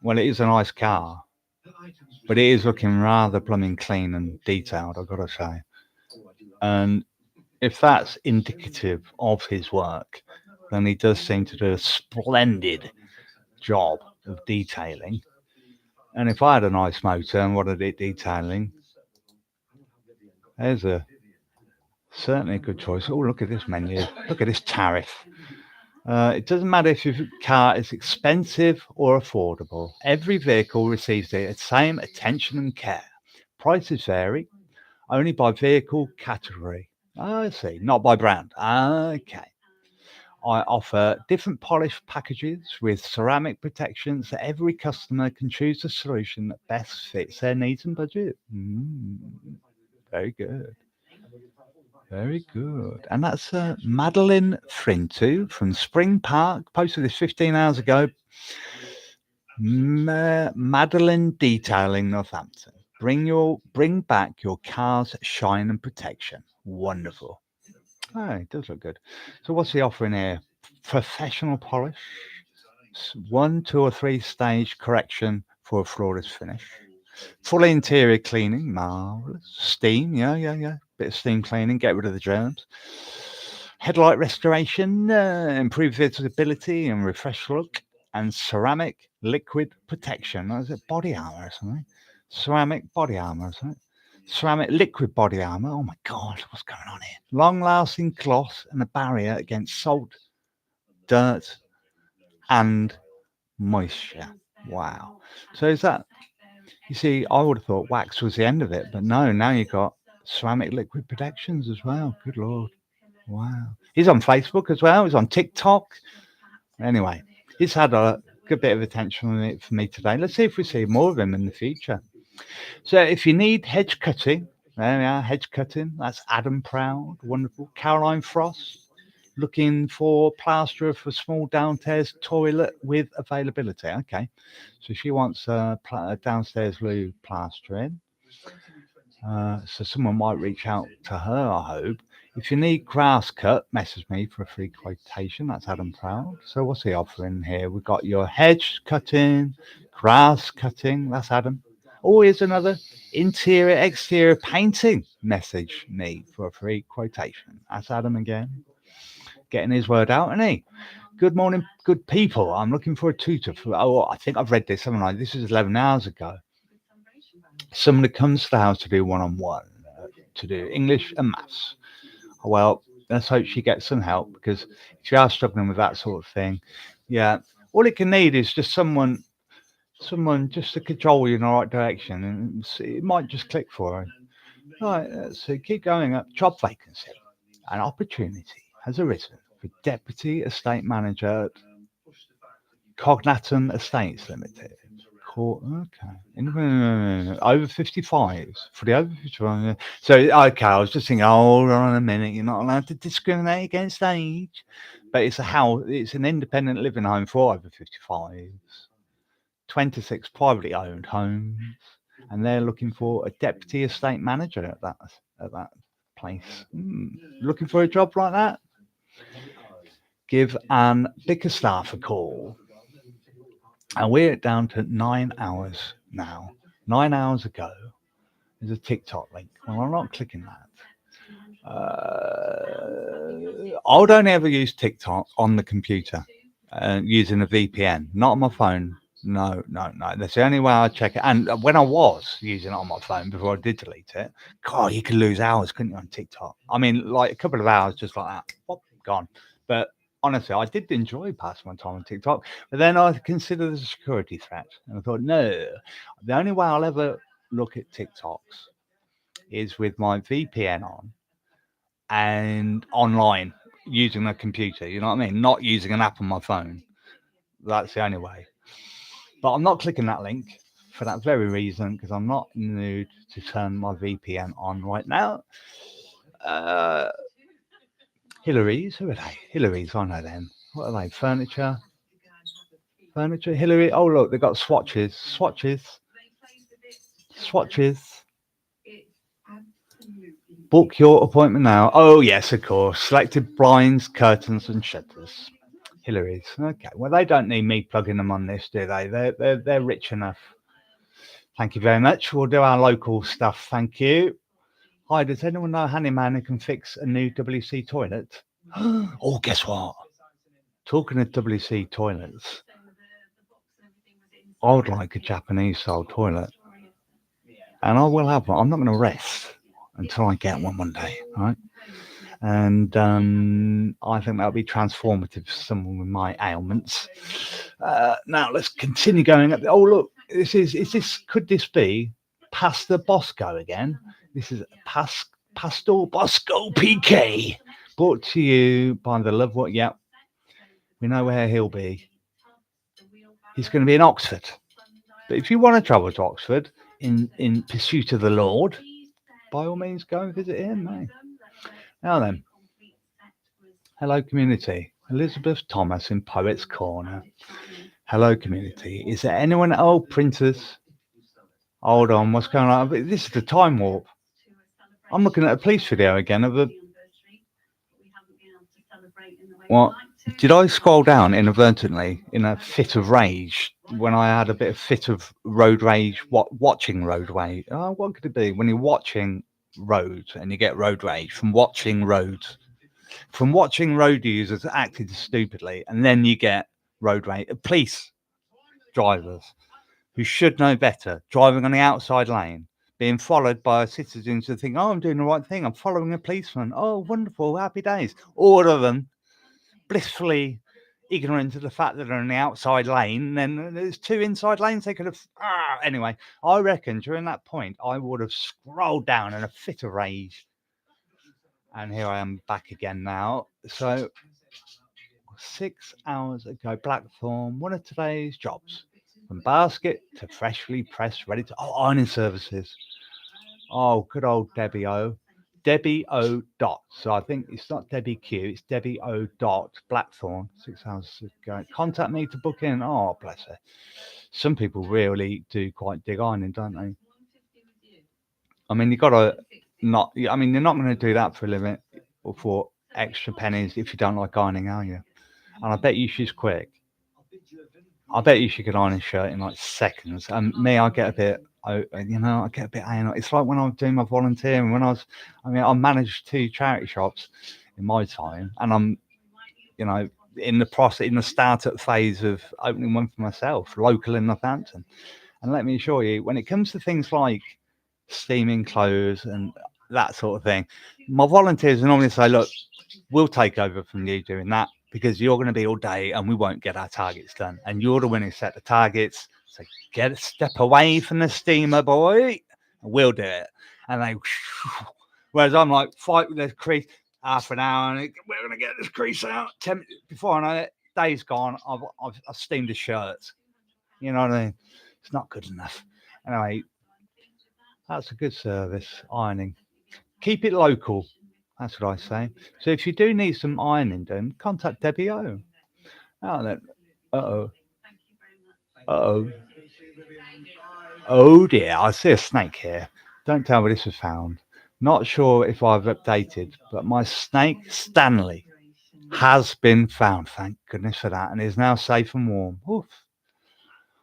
Well, it is a nice car, but it is looking rather blooming clean and detailed, I've got to say. And if that's indicative of his work, then he does seem to do a splendid job of detailing. And if I had a nice motor and wanted it detailing, there's certainly a good choice. Oh, look at this menu. Look at this tariff. It doesn't matter if your car is expensive or affordable. Every vehicle receives the same attention and care. Prices vary only by vehicle category. I see, not by brand. Okay. I offer different polish packages with ceramic protections so every customer can choose a solution that best fits their needs and budget. Very good. Very good. And that's Madeline Frintu from Spring Park. Posted this 15 hours ago. Madeline Detailing, Northampton. Bring back your car's shine and protection. Wonderful. Oh, it does look good. So what's he offering here? Professional polish, 1, 2, or 3 stage correction for a flawless finish. Full interior cleaning, marvelous. Steam, yeah. Bit of steam cleaning, get rid of the germs. Headlight restoration, improve visibility and refresh look. And ceramic liquid protection. Is it body armor or something? Ceramic body armor or something? Ceramic liquid body armor. Oh my God, what's going on here? Long lasting gloss and a barrier against salt, dirt, and moisture. Wow. So is that, you see, I would have thought wax was the end of it, but no, now you've got ceramic liquid protections as well. Good Lord. Wow. He's on Facebook as well. He's on TikTok. Anyway, he's had a good bit of attention on it for me today. Let's see if we see more of him in the future. So if you need hedge cutting, there we are, hedge cutting. That's Adam Proud. Wonderful. Caroline Frost. Looking for plasterer for small downstairs toilet with availability. Okay. So she wants a downstairs loo plastering. So someone might reach out to her, I hope. If you need grass cut, message me for a free quotation. That's Adam Proud. So what's he offering here? We've got your hedge cutting, grass cutting. That's Adam. Oh, here's another interior, exterior painting. Message me for a free quotation. That's Adam again. Getting his word out, isn't he? Good morning, good people. I'm looking for a tutor for. Oh, I think I've read this, haven't I? This is 11 hours ago. Someone that comes to the house to do one-on-one, to do English and maths. Well, let's hope she gets some help, because if you are struggling with that sort of thing, yeah, all it can need is just someone just to control you in the right direction, and it might just click for her. Right, so keep going up. Job vacancy. An opportunity has arisen for Deputy Estate Manager at Cognaton Estates Limited. Okay. Over 55s. For the over 55s. So, okay, I was just thinking, hold on a minute, you're not allowed to discriminate against age. But it's it's an independent living home for over 55s. 26 privately owned homes. And they're looking for a deputy estate manager at that place. Looking for a job like that? Give Anne Bickerstaff a call. And we're down to 9 hours now. 9 hours ago, there's a TikTok link. Well, I'm not clicking that. I would only ever use TikTok on the computer using a VPN, not on my phone. No. That's the only way I check it. And when I was using it on my phone before I did delete it, God, you could lose hours, couldn't you, on TikTok? I mean, like a couple of hours just like that, pop, gone. But honestly, I did enjoy passing my time on TikTok, but then I considered it a security threat. And I thought, no, the only way I'll ever look at TikToks is with my VPN on and online using a computer. You know what I mean? Not using an app on my phone. That's the only way. But I'm not clicking that link for that very reason, because I'm not in the mood to turn my VPN on right now. Hillary's, who are they? Hillary's, I know them. What are they? Furniture, Hillary. Oh, look, they've got swatches. Book your appointment now. Oh, yes, of course. Selected blinds, curtains, and shutters. Hillary's. Okay. Well, they don't need me plugging them on this, do they? They're rich enough. Thank you very much. We'll do our local stuff. Thank you. Hi, does anyone know a handyman who can fix a new WC toilet? Oh, guess what? Talking of WC toilets, I would like a Japanese style toilet. And I will have one. I'm not going to rest until I get one day, right? And I think that'll be transformative for someone with my ailments. Now let's continue going. Oh look, could this be Pastor Bosco again? This is Pastor Bosco PK, brought to you by the Love What. Yep, we know where he'll be. He's going to be in Oxford. But if you want to travel to Oxford in pursuit of the Lord, by all means go and visit him, mate. Now then, hello community. Elizabeth Thomas in Poets Corner. Hello community. Is there anyone? Oh, printers. Hold on, what's going on? This is the time warp. I'm looking at a police video again of a. What? Did I scroll down inadvertently in a fit of rage when I had a bit of fit of road rage? Watching road rage? Oh, what could it be when you're watching roads and you get road rage from watching roads, from watching road users acting stupidly, and then you get road rage. Police drivers who should know better, driving on the outside lane, being followed by citizens who think, "Oh, I'm doing the right thing. I'm following a policeman. Oh, wonderful, happy days." All of them blissfully ignorant of the fact that they're in the outside lane, and then there's two inside lanes they could have. Anyway, I reckon during that point I would have scrolled down in a fit of rage. And here I am back again now. So 6 hours ago, Blackthorn, one of today's jobs. From basket to freshly pressed, ready to ironing services. Oh, good old Debbie O. Debbie O. Dot. So I think it's not Debbie Q, it's Debbie O. Dot Blackthorn. 6 hours ago. Contact me to book in. Oh, bless her. Some people really do quite dig ironing, don't they? I mean, you gotta not. I mean, you're not going to do that for a living or for extra pennies if you don't like ironing, are you? And I bet you she's quick. I bet you she could iron a shirt in like seconds. And me, I get a bit, I get a bit anal. It's like when I was doing my volunteering. I managed 2 charity shops in my time, and I'm, in the startup phase of opening one for myself, local in Northampton. And let me assure you, when it comes to things like steaming clothes and that sort of thing, my volunteers normally say, "Look, we'll take over from you doing that because you're going to be all day and we won't get our targets done. And you're the one who set the targets. So get a step away from the steamer, boy, and we'll do it." And they, whereas I'm like, fight with this crease, half an hour, and we're going to get this crease out. Before I know it, day's gone. I've steamed the shirts. You know what I mean? It's not good enough. Anyway, that's a good service, ironing. Keep it local. That's what I say. So if you do need some ironing done, contact Debbie O. Oh, then. Uh-oh. Uh-oh. Oh dear, I see a snake here. Don't tell me this was found. Not sure if I've updated, but my snake, Stanley, has been found. Thank goodness for that, and is now safe and warm. Oof.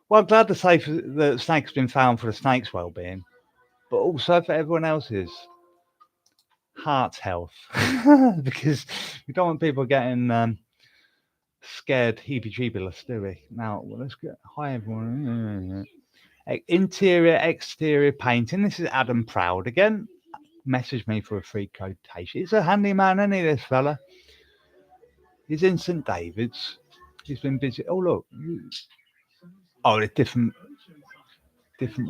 Well, I'm glad the snake's been found for the snake's well-being, but also for everyone else's heart health, because we don't want people getting scared heebie-jeebiless, do we? Now, let's get hi everyone. Interior, exterior painting. This is Adam Proud again. Message me for a free quotation. He's a handyman, isn't he, this fella? He's in St David's. He's been busy. Oh look. Oh, a different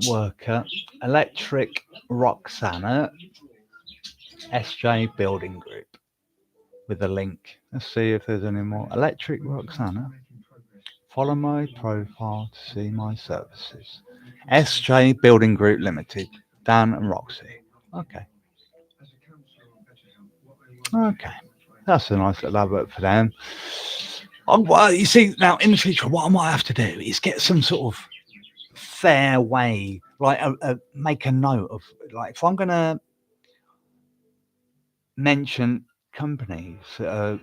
worker. Electric Roxana, SJ Building Group. With a link. Let's see if there's any more. Electric Roxana. Follow my profile to see my services. SJ Building Group Limited. Dan and Roxy. Okay. That's a nice little advert for them. Oh, well, you see, now in the future, what I might have to do is get some sort of fair way, like make a note of, like, if I'm going to mention companies,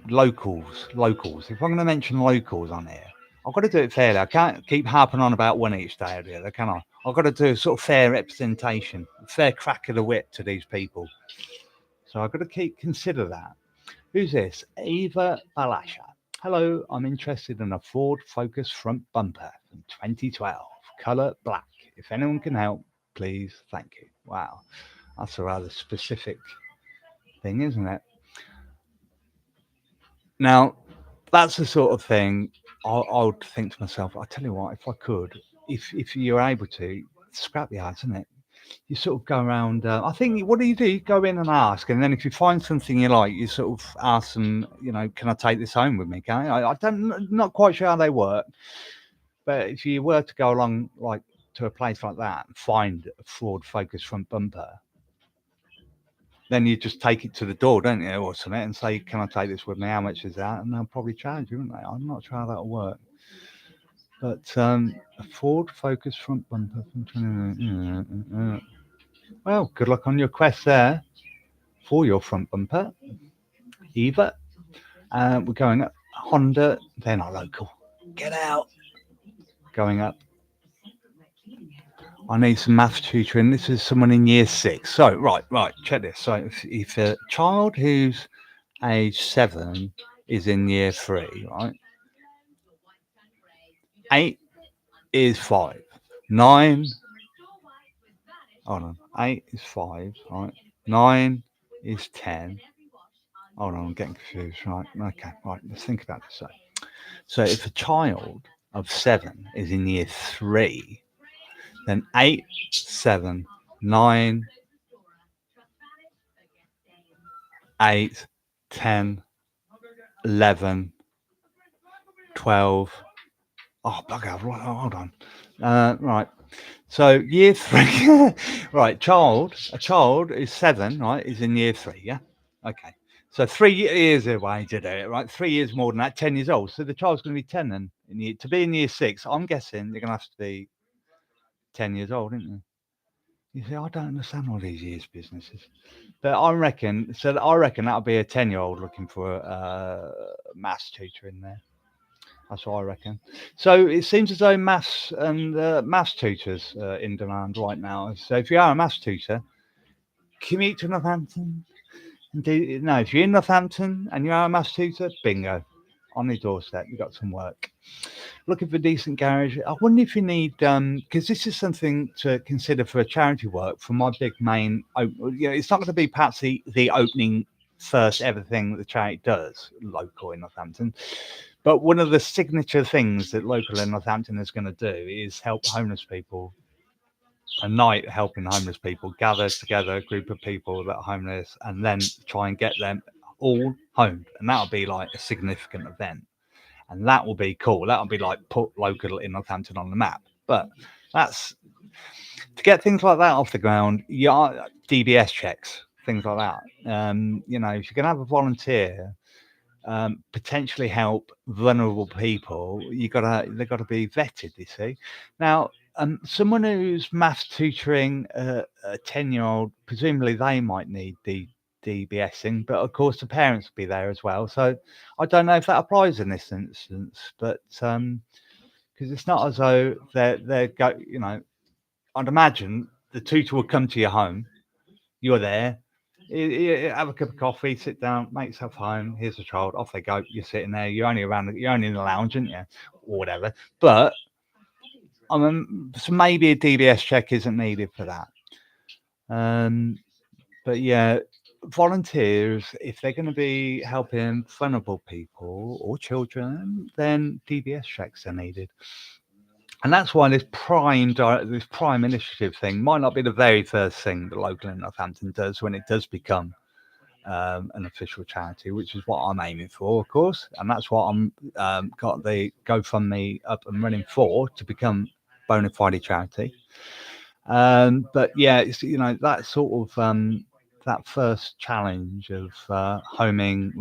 locals. If I'm going to mention locals on here, I've got to do it fairly. I can't keep harping on about one each day or the other, can I? I've got to do a sort of fair representation, fair crack of the whip to these people. So I've got to consider that. Who's this? Eva Balasha. Hello, I'm interested in a Ford Focus front bumper from 2012, colour black. If anyone can help, please, thank you. Wow, that's a rather specific thing, isn't it? Now, that's the sort of thing I would think to myself. I tell you what, if I could, if you're able to, scrap yards, isn't it? You sort of go around. I think what do? You go in and ask, and then if you find something you like, you sort of ask them. Can I take this home with me? Can I don't not quite sure how they work, but if you were to go along like to a place like that and find a Ford Focus front bumper, then you just take it to the door, don't you, or something, and say, "Can I take this with me? How much is that?" And they'll probably charge you, won't they? I'm not sure how that'll work. But a Ford Focus front bumper from well, good luck on your quest there for your front bumper, Eva. We're going up. Honda, they're not local. Get out. Going up. I need some maths tutoring. This is someone in year 6. So, right, check this. So, if a child who's age 7 is in year 3, right? 8 is 5. 9, hold on. 8 is 5, right? 9 is 10. Hold on, I'm getting confused. Right, okay, right, let's think about this. So if a child of 7 is in year 3, then 8, 7, 9, 8, 10, 11, 12. Oh, bugger, hold on. Right. So year 3, right, a child is 7, right, is in year 3, yeah? Okay. So 3 years away to do it, right? 3 years more than that, 10 years old. So the child's going to be 10 then. To be in year 6, I'm guessing you're going to have to be 10 years old, isn't you? You see, I don't understand all these years businesses. But I reckon that'll be a 10-year-old looking for maths tutor in there. That's what I reckon. So it seems as though maths and maths tutors are in demand right now. So if you are a maths tutor, commute to Northampton. No, if you're in Northampton and you are a maths tutor, bingo, on your doorstep, you've got some work. Looking for decent garage. I wonder if you need, because this is something to consider for a charity work. For my big main, it's not going to be perhaps the opening first ever thing the charity does local in Northampton. But one of the signature things that local in Northampton is going to do is help homeless people. A night helping homeless people, gather together a group of people that are homeless and then try and get them all homed. And that'll be like a significant event. And that will be cool. That'll be like put local in Northampton on the map. But that's to get things like that off the ground. Yeah, DBS checks, things like that. If you're going to have a volunteer potentially help vulnerable people, they've got to be vetted. You see, now someone who's maths tutoring a 10-year-old, presumably they might need the DBSing, but of course the parents will be there as well. So I don't know if that applies in this instance, but because it's not as though they're go, I'd imagine the tutor will come to your home, you're there, you have a cup of coffee, sit down, make yourself home. Here's the child. Off they go. You're sitting there. You're only in the lounge, aren't you, or whatever. But so maybe a DBS check isn't needed for that. But yeah, volunteers, if they're going to be helping vulnerable people or children, then DBS checks are needed. And that's why this prime initiative thing might not be the very first thing that local in Northampton does when it does become an official charity, which is what I'm aiming for, of course, and that's what I'm got the GoFundMe up and running for, to become bona fide charity. But yeah, it's that sort of that first challenge of homing,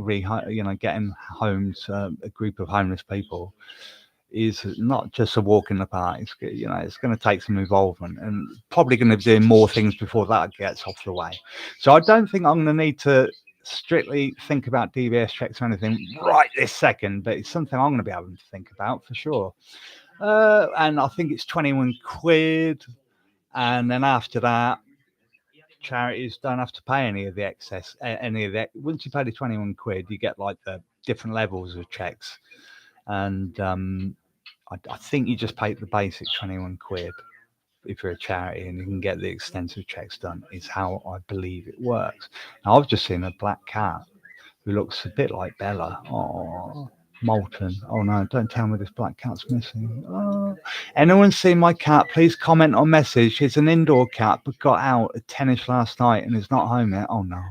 getting homes a group of homeless people is not just a walk in the park. It's going to take some involvement, and probably going to be doing more things before that gets off the way. So I don't think I'm going to need to strictly think about DBS checks or anything right this second, but it's something I'm going to be able to think about for sure. And I think it's 21 quid, and then after that, charities don't have to pay any of the excess, any of that. Once you pay the 21 quid, you get like the different levels of checks, and I think you just pay the basic 21 quid if you're a charity, and you can get the extensive checks done, is how I believe it works. Now, I've just seen a black cat who looks a bit like Bella. Oh, Molten. Oh no, don't tell me this black cat's missing. Oh. Anyone seen my cat? Please comment or message. It's an indoor cat but got out at 10ish last night and is not home yet. Oh no.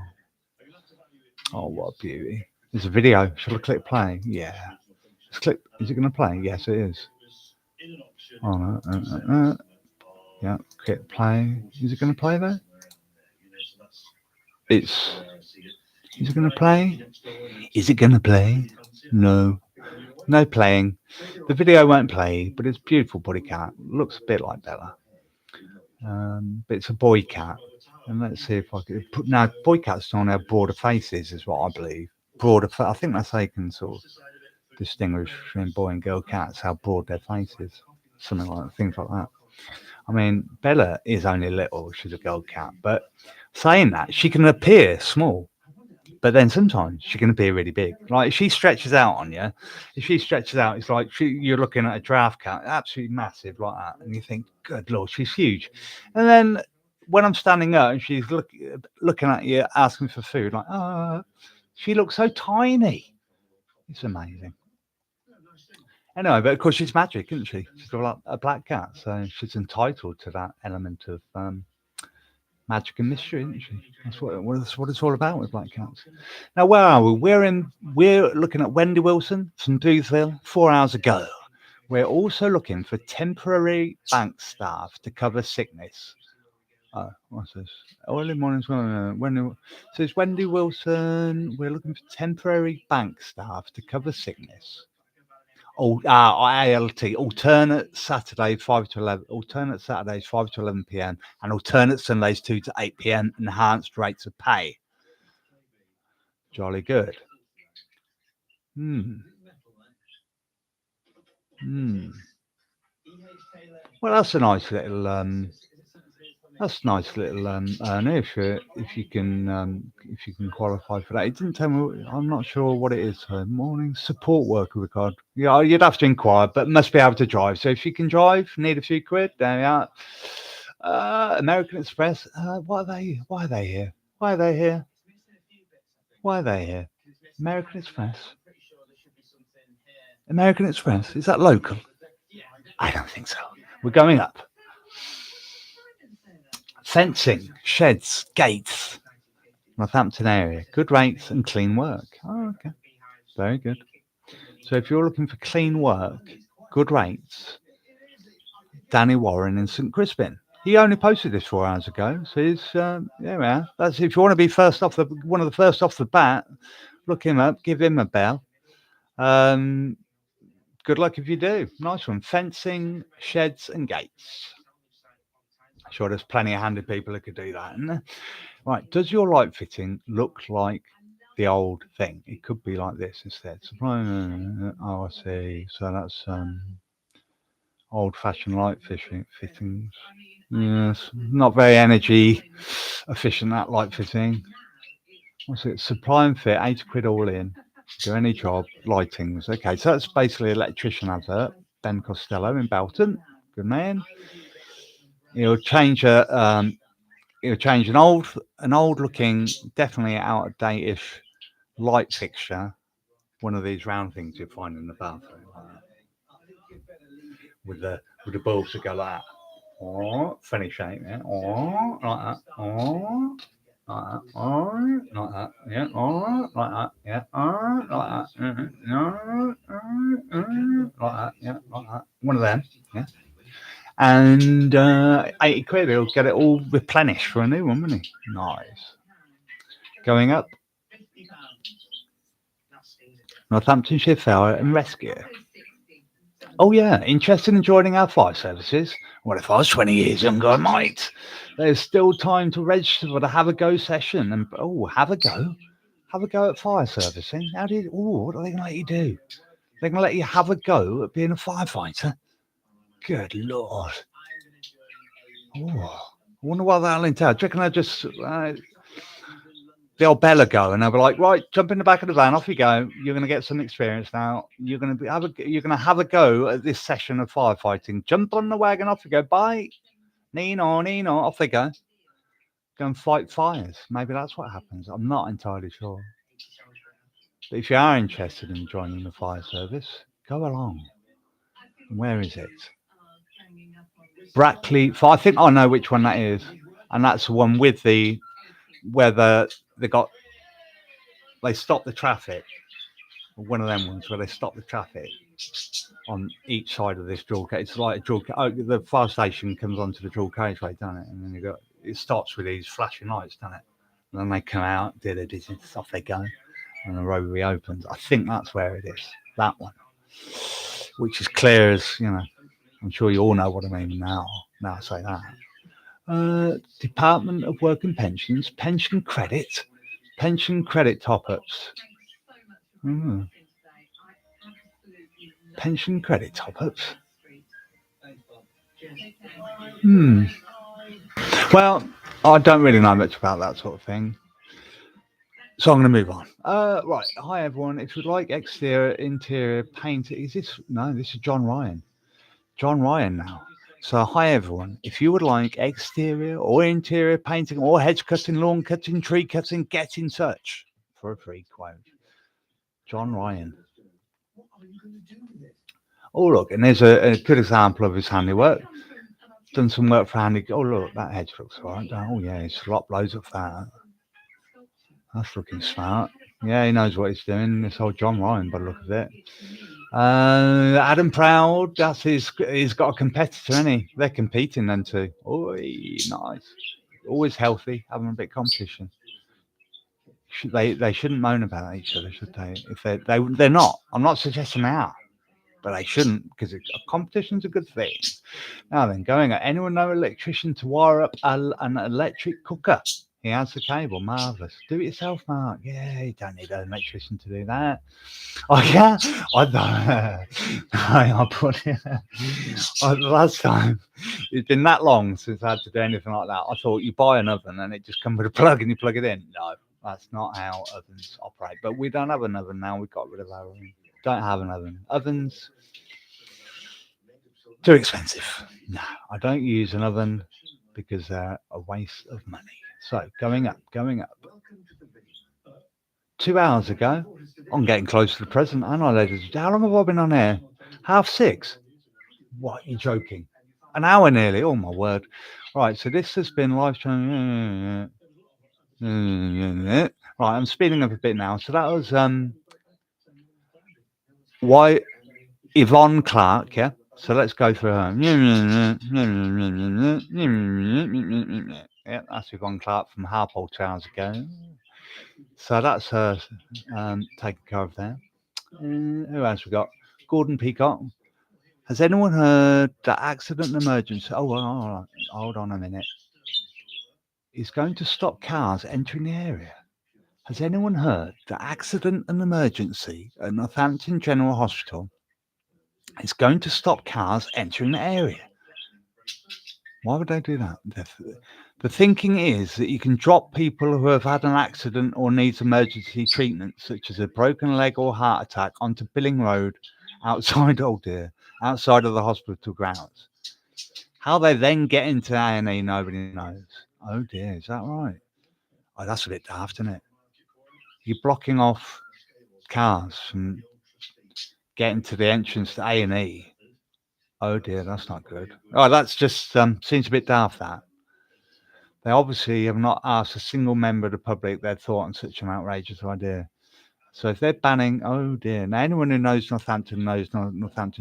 Oh, what a beauty. There's a video. Shall I click play? Yeah. Let's click. Is it going to play? Yes, it is. Oh no. Yeah, click play. Is it going to play though? Is it going to play? Is it going to play? No. No playing. The video won't play, but it's a beautiful body cat. Looks a bit like Bella. But it's a boy cat. And let's see if I can put now. Boy cats don't have broader faces, is what I believe. I think that's how you can sort of distinguish between boy and girl cats, how broad their faces, something like things like that. I mean, Bella is only little; she's a girl cat. But saying that, she can appear small, but then sometimes she can appear really big. Like if she stretches out on you, if she stretches out, it's like you're looking at a giraffe cat, absolutely massive like that, and you think, "Good lord, she's huge." And then when I'm standing up and she's looking at you, asking for food, like, she looks so tiny. It's amazing. Anyway, but of course she's magic, isn't she? She's got a black cat, so she's entitled to that element of magic and mystery, isn't she? That's what it's all about with black cats. Now, where are we? We're looking at Wendy Wilson from Boothville 4 hours ago. We're also looking for temporary bank staff to cover sickness. Oh, what's this? Early mornings. So it's Wendy Wilson. We're looking for temporary bank staff to cover sickness. ALT, alternate Saturday 5 to 11, alternate Saturdays 5 to 11 p.m. and alternate Sundays 2 to 8 p.m. enhanced rates of pay. Jolly good. Well, that's a nice little earner if you can qualify for that. It didn't tell me. I'm not sure what it is. Morning support worker regard. Yeah, you'd have to inquire, but must be able to drive. So if you can drive, need a few quid. There we are. American Express. Why are they? Why are they here? Why are they here? Why are they here? American Express. American Express. Is that local? I don't think so. We're going up. Fencing, sheds, gates. Northampton area. Good rates and clean work. Oh, okay. Very good. So if you're looking for clean work, good rates, Danny Warren in St. Crispin. He only posted this 4 hours ago. So he's, yeah, that's if you want to be one of the first off the bat, look him up, give him a bell. Good luck if you do. Nice one. Fencing, sheds, and gates. Sure, there's plenty of handy people who could do that. Isn't there? Right. Does your light fitting look like the old thing? It could be like this instead. Oh, I see. So that's old-fashioned light fittings. Yes, not very energy efficient, that light fitting. What's it? Supply and fit, 80 quid all in. Do any job, lightings. Okay, so that's basically electrician advert. Ben Costello in Belton. Good man. He'll change an old looking, definitely out of date-ish light fixture. One of these round things you find in the bathroom. With the bulbs that go like that. Oh, funny shape, yeah. Oh, like that. Oh, like that. Oh, like that. Yeah. Oh, like that. Yeah. Oh, like that. Like that. Yeah. Like that. One of them. Yeah. And 80 quid, he'll get it all replenished for a new one, wouldn't he? Nice. Going up. Northamptonshire Fire and Rescue. Oh yeah, interested in joining our fire services? What if I was 20 years younger, I might. There's still time to register for the Have a Go session. And have a go? Have a go at fire servicing? What are they going to let you do? They're going to let you have a go at being a firefighter? Good Lord. I wonder what that'll entail. Do you reckon I just... the old Bella go, and they'll be like, right, jump in the back of the van, off you go. You're going to get some experience now. You're going to have a go at this session of firefighting. Jump on the wagon, off you go. Bye, Nino, off they go. Go and fight fires. Maybe that's what happens. I'm not entirely sure. But if you are interested in joining the fire service, go along. Where is it? Brackley. I think I know which one that is, and that's the one with the where they stop the traffic. One of them ones where they stop the traffic on each side of this dual cage. It's like a dual. The fire station comes onto the dual carriageway, doesn't it? And then it stops with these flashing lights, doesn't it? And then they come out, off they go, and the road reopens. I think that's where it is. That one, which is clear as I'm sure you all know what I mean now. Now I say that. Department of Work and Pensions, pension credit top-ups. Pension credit top-ups. Well, I don't really know much about that sort of thing, so I'm going to move on. Right. Hi, everyone. If you'd like exterior, interior paint, this is John Ryan. John Ryan now. So, hi, everyone. If you would like exterior or interior painting or hedge cutting, lawn cutting, tree cutting, get in touch for a free quote. John Ryan. Oh, look, and there's a good example of his handiwork. Done some work for handy. Oh, look, that hedge looks all right. Oh, yeah, he's slopped loads of that. That's looking smart. Yeah, he knows what he's doing. This old John Ryan, by the look of it. Adam Proud, he's got a competitor, isn't he? They're competing then too. Oh, nice. Always healthy, having a bit of competition. They shouldn't moan about each other, should they? If they're not. I'm not suggesting they are, but they shouldn't, because competition's a good thing. Now then, going on. Anyone know an electrician to wire up an electric cooker? He has the cable. Marvellous. Do it yourself, Mark. Yeah, you don't need an electrician to do that. Oh, yeah? I don't. I put it. Last time, it's been that long since I had to do anything like that. I thought you buy an oven and it just comes with a plug and you plug it in. No, that's not how ovens operate. But we don't have an oven now. We got rid of our oven. Don't have an oven. Ovens, too expensive. No, I don't use an oven because they're a waste of money. So, going up. 2 hours ago, I'm getting close to the present, aren't I, ladies? How long have I been on air? 5:30. What, you're joking? An hour nearly. Oh, my word. Right, so this has been live stream. Right, I'm speeding up a bit now. So that was why Yvonne Clark, yeah? So let's go through her. Yeah, that's Yvonne Clark from Harpole 2 hours ago. So that's her taken care of there. Who else we got? Gordon Peacock. Has anyone heard that accident and emergency? Oh, well, hold on a minute. Is going to stop cars entering the area. Has anyone heard that accident and emergency at Northampton General Hospital is going to stop cars entering the area? Why would they do that? The thinking is that you can drop people who have had an accident or needs emergency treatment, such as a broken leg or heart attack, onto Billing Road outside of the hospital grounds. How they then get into A&E, nobody knows. Oh dear, is that right? Oh, that's a bit daft, isn't it? You're blocking off cars from getting to the entrance to A&E. Oh dear, that's not good. Oh, that's just seems a bit daft, that. They obviously have not asked a single member of the public their thought on such an outrageous idea. So if they're banning, oh dear. Now, anyone who knows Northampton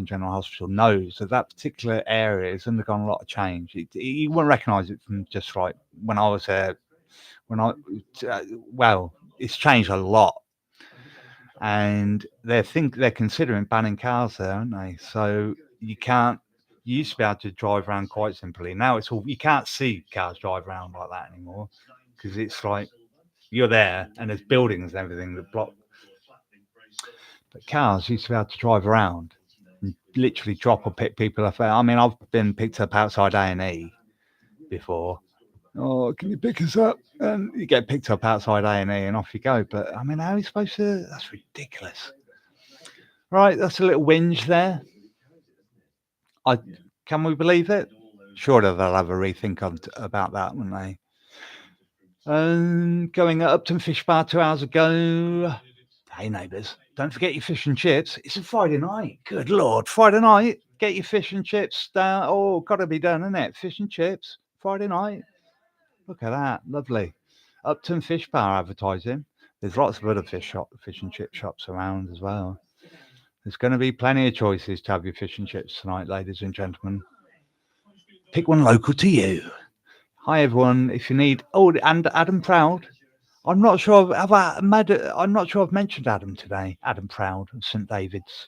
General Hospital knows that particular area has undergone a lot of change. You wouldn't recognise it from just like when I was there. It's changed a lot. And they're considering banning cars there, aren't they? So you used to be able to drive around quite simply. Now you can't see cars drive around like that anymore, because it's like you're there and there's buildings and everything that block. But cars used to be able to drive around and literally drop or pick people up. I mean, I've been picked up outside A&E before. Oh, can you pick us up? And you get picked up outside A&E and off you go. But I mean, how are you supposed to? That's ridiculous. Right, that's a little whinge there. Can we believe it? Surely they'll have a rethink about that, won't they? Going at Upton Fish Bar 2 hours ago. Hey neighbours, don't forget your fish and chips. It's a Friday night. Good Lord, Friday night. Get your fish and chips down. Oh, gotta be done, isn't it? Fish and chips, Friday night. Look at that, lovely. Upton Fish Bar advertising. There's lots of other fish and chip shops around as well. There's going to be plenty of choices to have your fish and chips tonight, ladies and gentlemen. Pick one local to you. Hi everyone. If you need, and Adam Proud. I'm not sure. I'm not sure I've mentioned Adam today. Adam Proud of St David's,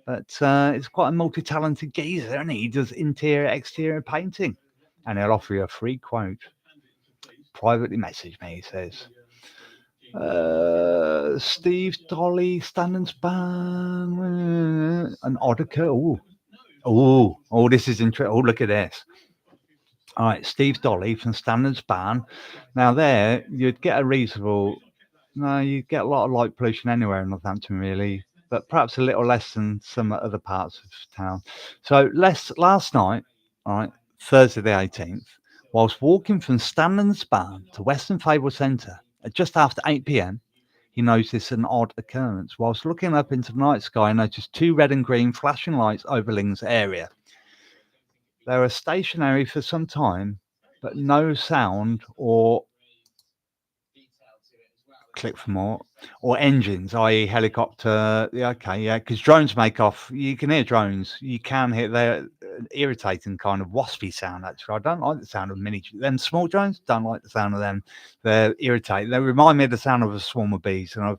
but it's quite a multi-talented geezer, and he does interior, exterior painting, and he'll offer you a free quote. Privately message me, he says. Steve Dolly, Stand and Span, an Oddiker. Oh, this is interesting. Oh, look at this. All right, Steve Dolly from Stand and Span. Now there, you'd get a reasonable. No, you get a lot of light pollution anywhere in Northampton, really, but perhaps a little less than some other parts of town. So last night, all right, Thursday the 18th, whilst walking from Stand and Span to Western Fable Centre at just after 8 p.m, he noticed an odd occurrence. Whilst looking up into the night sky, he noticed two red and green flashing lights over Ling's area. They were stationary for some time, but no sound or click for more or engines, i.e. helicopter. Yeah, okay, yeah, because drones make off. You can hear drones. You can hear they're irritating kind of waspy sound. Actually, I don't like the sound of them small drones. Don't like the sound of them. They're irritating. They remind me of the sound of a swarm of bees, and I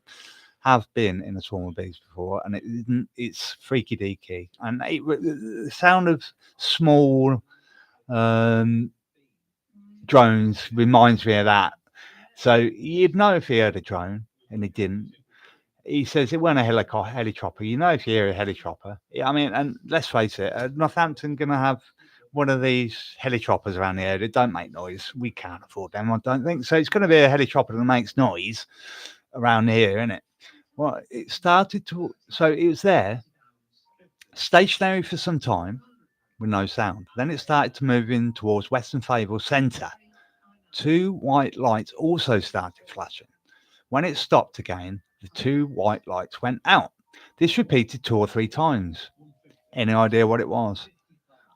have been in a swarm of bees before, and it's freaky deaky. And the sound of small drones reminds me of that. So you'd know if he heard a drone, and he didn't. He says it wasn't a helicopter. You know if you hear a helicopter. I mean, and let's face it, Northampton going to have one of these helicopters around the area. Don't make noise. We can't afford them, I don't think. So it's going to be a helicopter that makes noise around here, isn't it? Well, it started to. So it was there, stationary for some time with no sound. Then it started to move in towards Western Fable Centre. Two white lights also started flashing. When it stopped again, the two white lights went out. This repeated 2 or 3 times. Any idea what it was?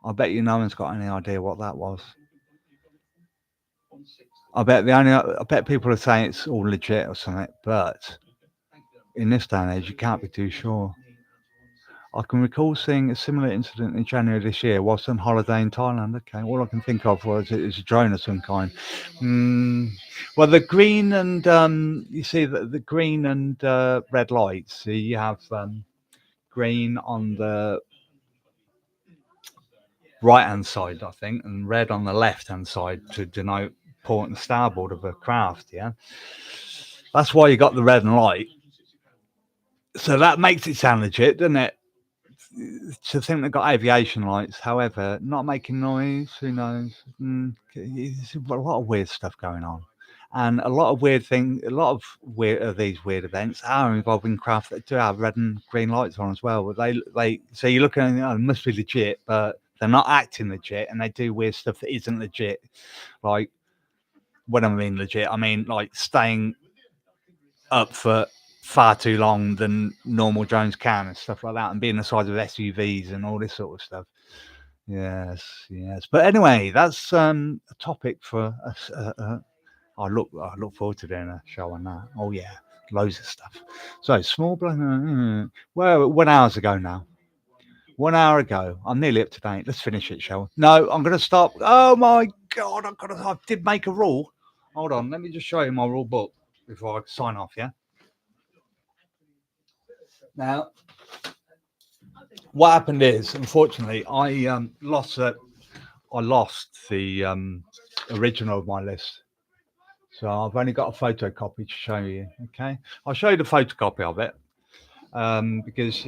I bet you no one's got any idea what that was. I bet people are saying it's all legit or something, but in this day and age, you can't be too sure. I can recall seeing a similar incident in January this year whilst on holiday in Thailand. Okay, all I can think of was it was a drone of some kind. Well, the green and you see the green and red lights. So you have green on the right-hand side, I think, and red on the left-hand side to denote port and starboard of a craft. Yeah, that's why you got the red and light. So that makes it sound legit, doesn't it? To think they've got aviation lights, however, not making noise, who knows? There's a lot of weird stuff going on, and a lot of these weird events are involving craft that do have red and green lights on as well. But they so you're looking at it must be legit, but they're not acting legit, and they do weird stuff that isn't legit. Like when I mean legit, I mean like staying up for far too long than normal drones can and stuff like that, and being the size of SUVs and all this sort of stuff. Yes. But anyway, that's a topic for us. I look forward to doing a show on that. Oh yeah, loads of stuff. So small. Well, 1 hour ago now. 1 hour ago. I'm nearly up to date. Let's finish it, shall we? No, I'm going to stop. Oh my God, I did make a rule. Hold on, let me just show you my rule book before I sign off. Yeah. Now, what happened is, unfortunately, I lost the original of my list, so I've only got a photocopy to show you. Okay, I'll show you the photocopy of it because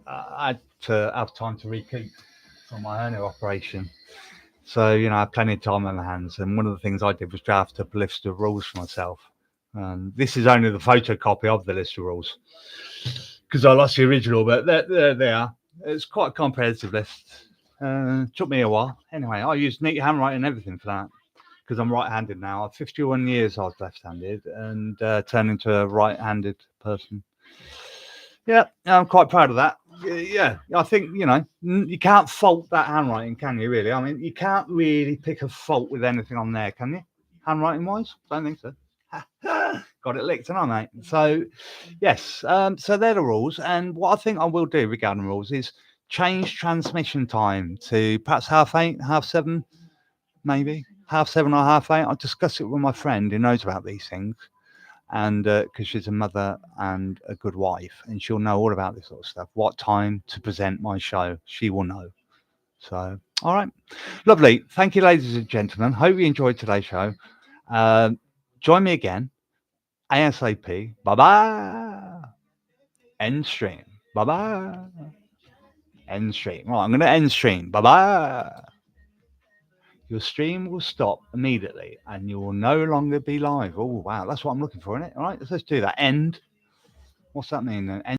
I had to have time to recoup from my hernia operation, so I had plenty of time on my hands. And one of the things I did was draft up a list of rules for myself. This is only the photocopy of the list of rules, because I lost the original, but there they are. It's quite a comprehensive list. Took me a while. Anyway, I used neat handwriting and everything for that, because I'm right-handed now. 51 years I was left-handed and turned into a right-handed person. Yeah, I'm quite proud of that. Yeah, I think, you can't fault that handwriting, can you, really? I mean, you can't really pick a fault with anything on there, can you? Handwriting-wise? Don't think so. Got it licked, haven't I, mate? So, yes, so they're the rules. And what I think I will do regarding rules is change transmission time to perhaps 8:30, 7:30, maybe. 7:30 or 8:30. I'll discuss it with my friend who knows about these things. And because she's a mother and a good wife, and she'll know all about this sort of stuff. What time to present my show, she will know. So, all right, lovely. Thank you, ladies and gentlemen. Hope you enjoyed today's show. Join me again, ASAP. Bye bye. End stream. Bye bye. End stream. Right, I'm going to end stream. Bye bye. Your stream will stop immediately, and you will no longer be live. Oh wow, that's what I'm looking for, isn't it? All right, let's do that. End. What's that mean then?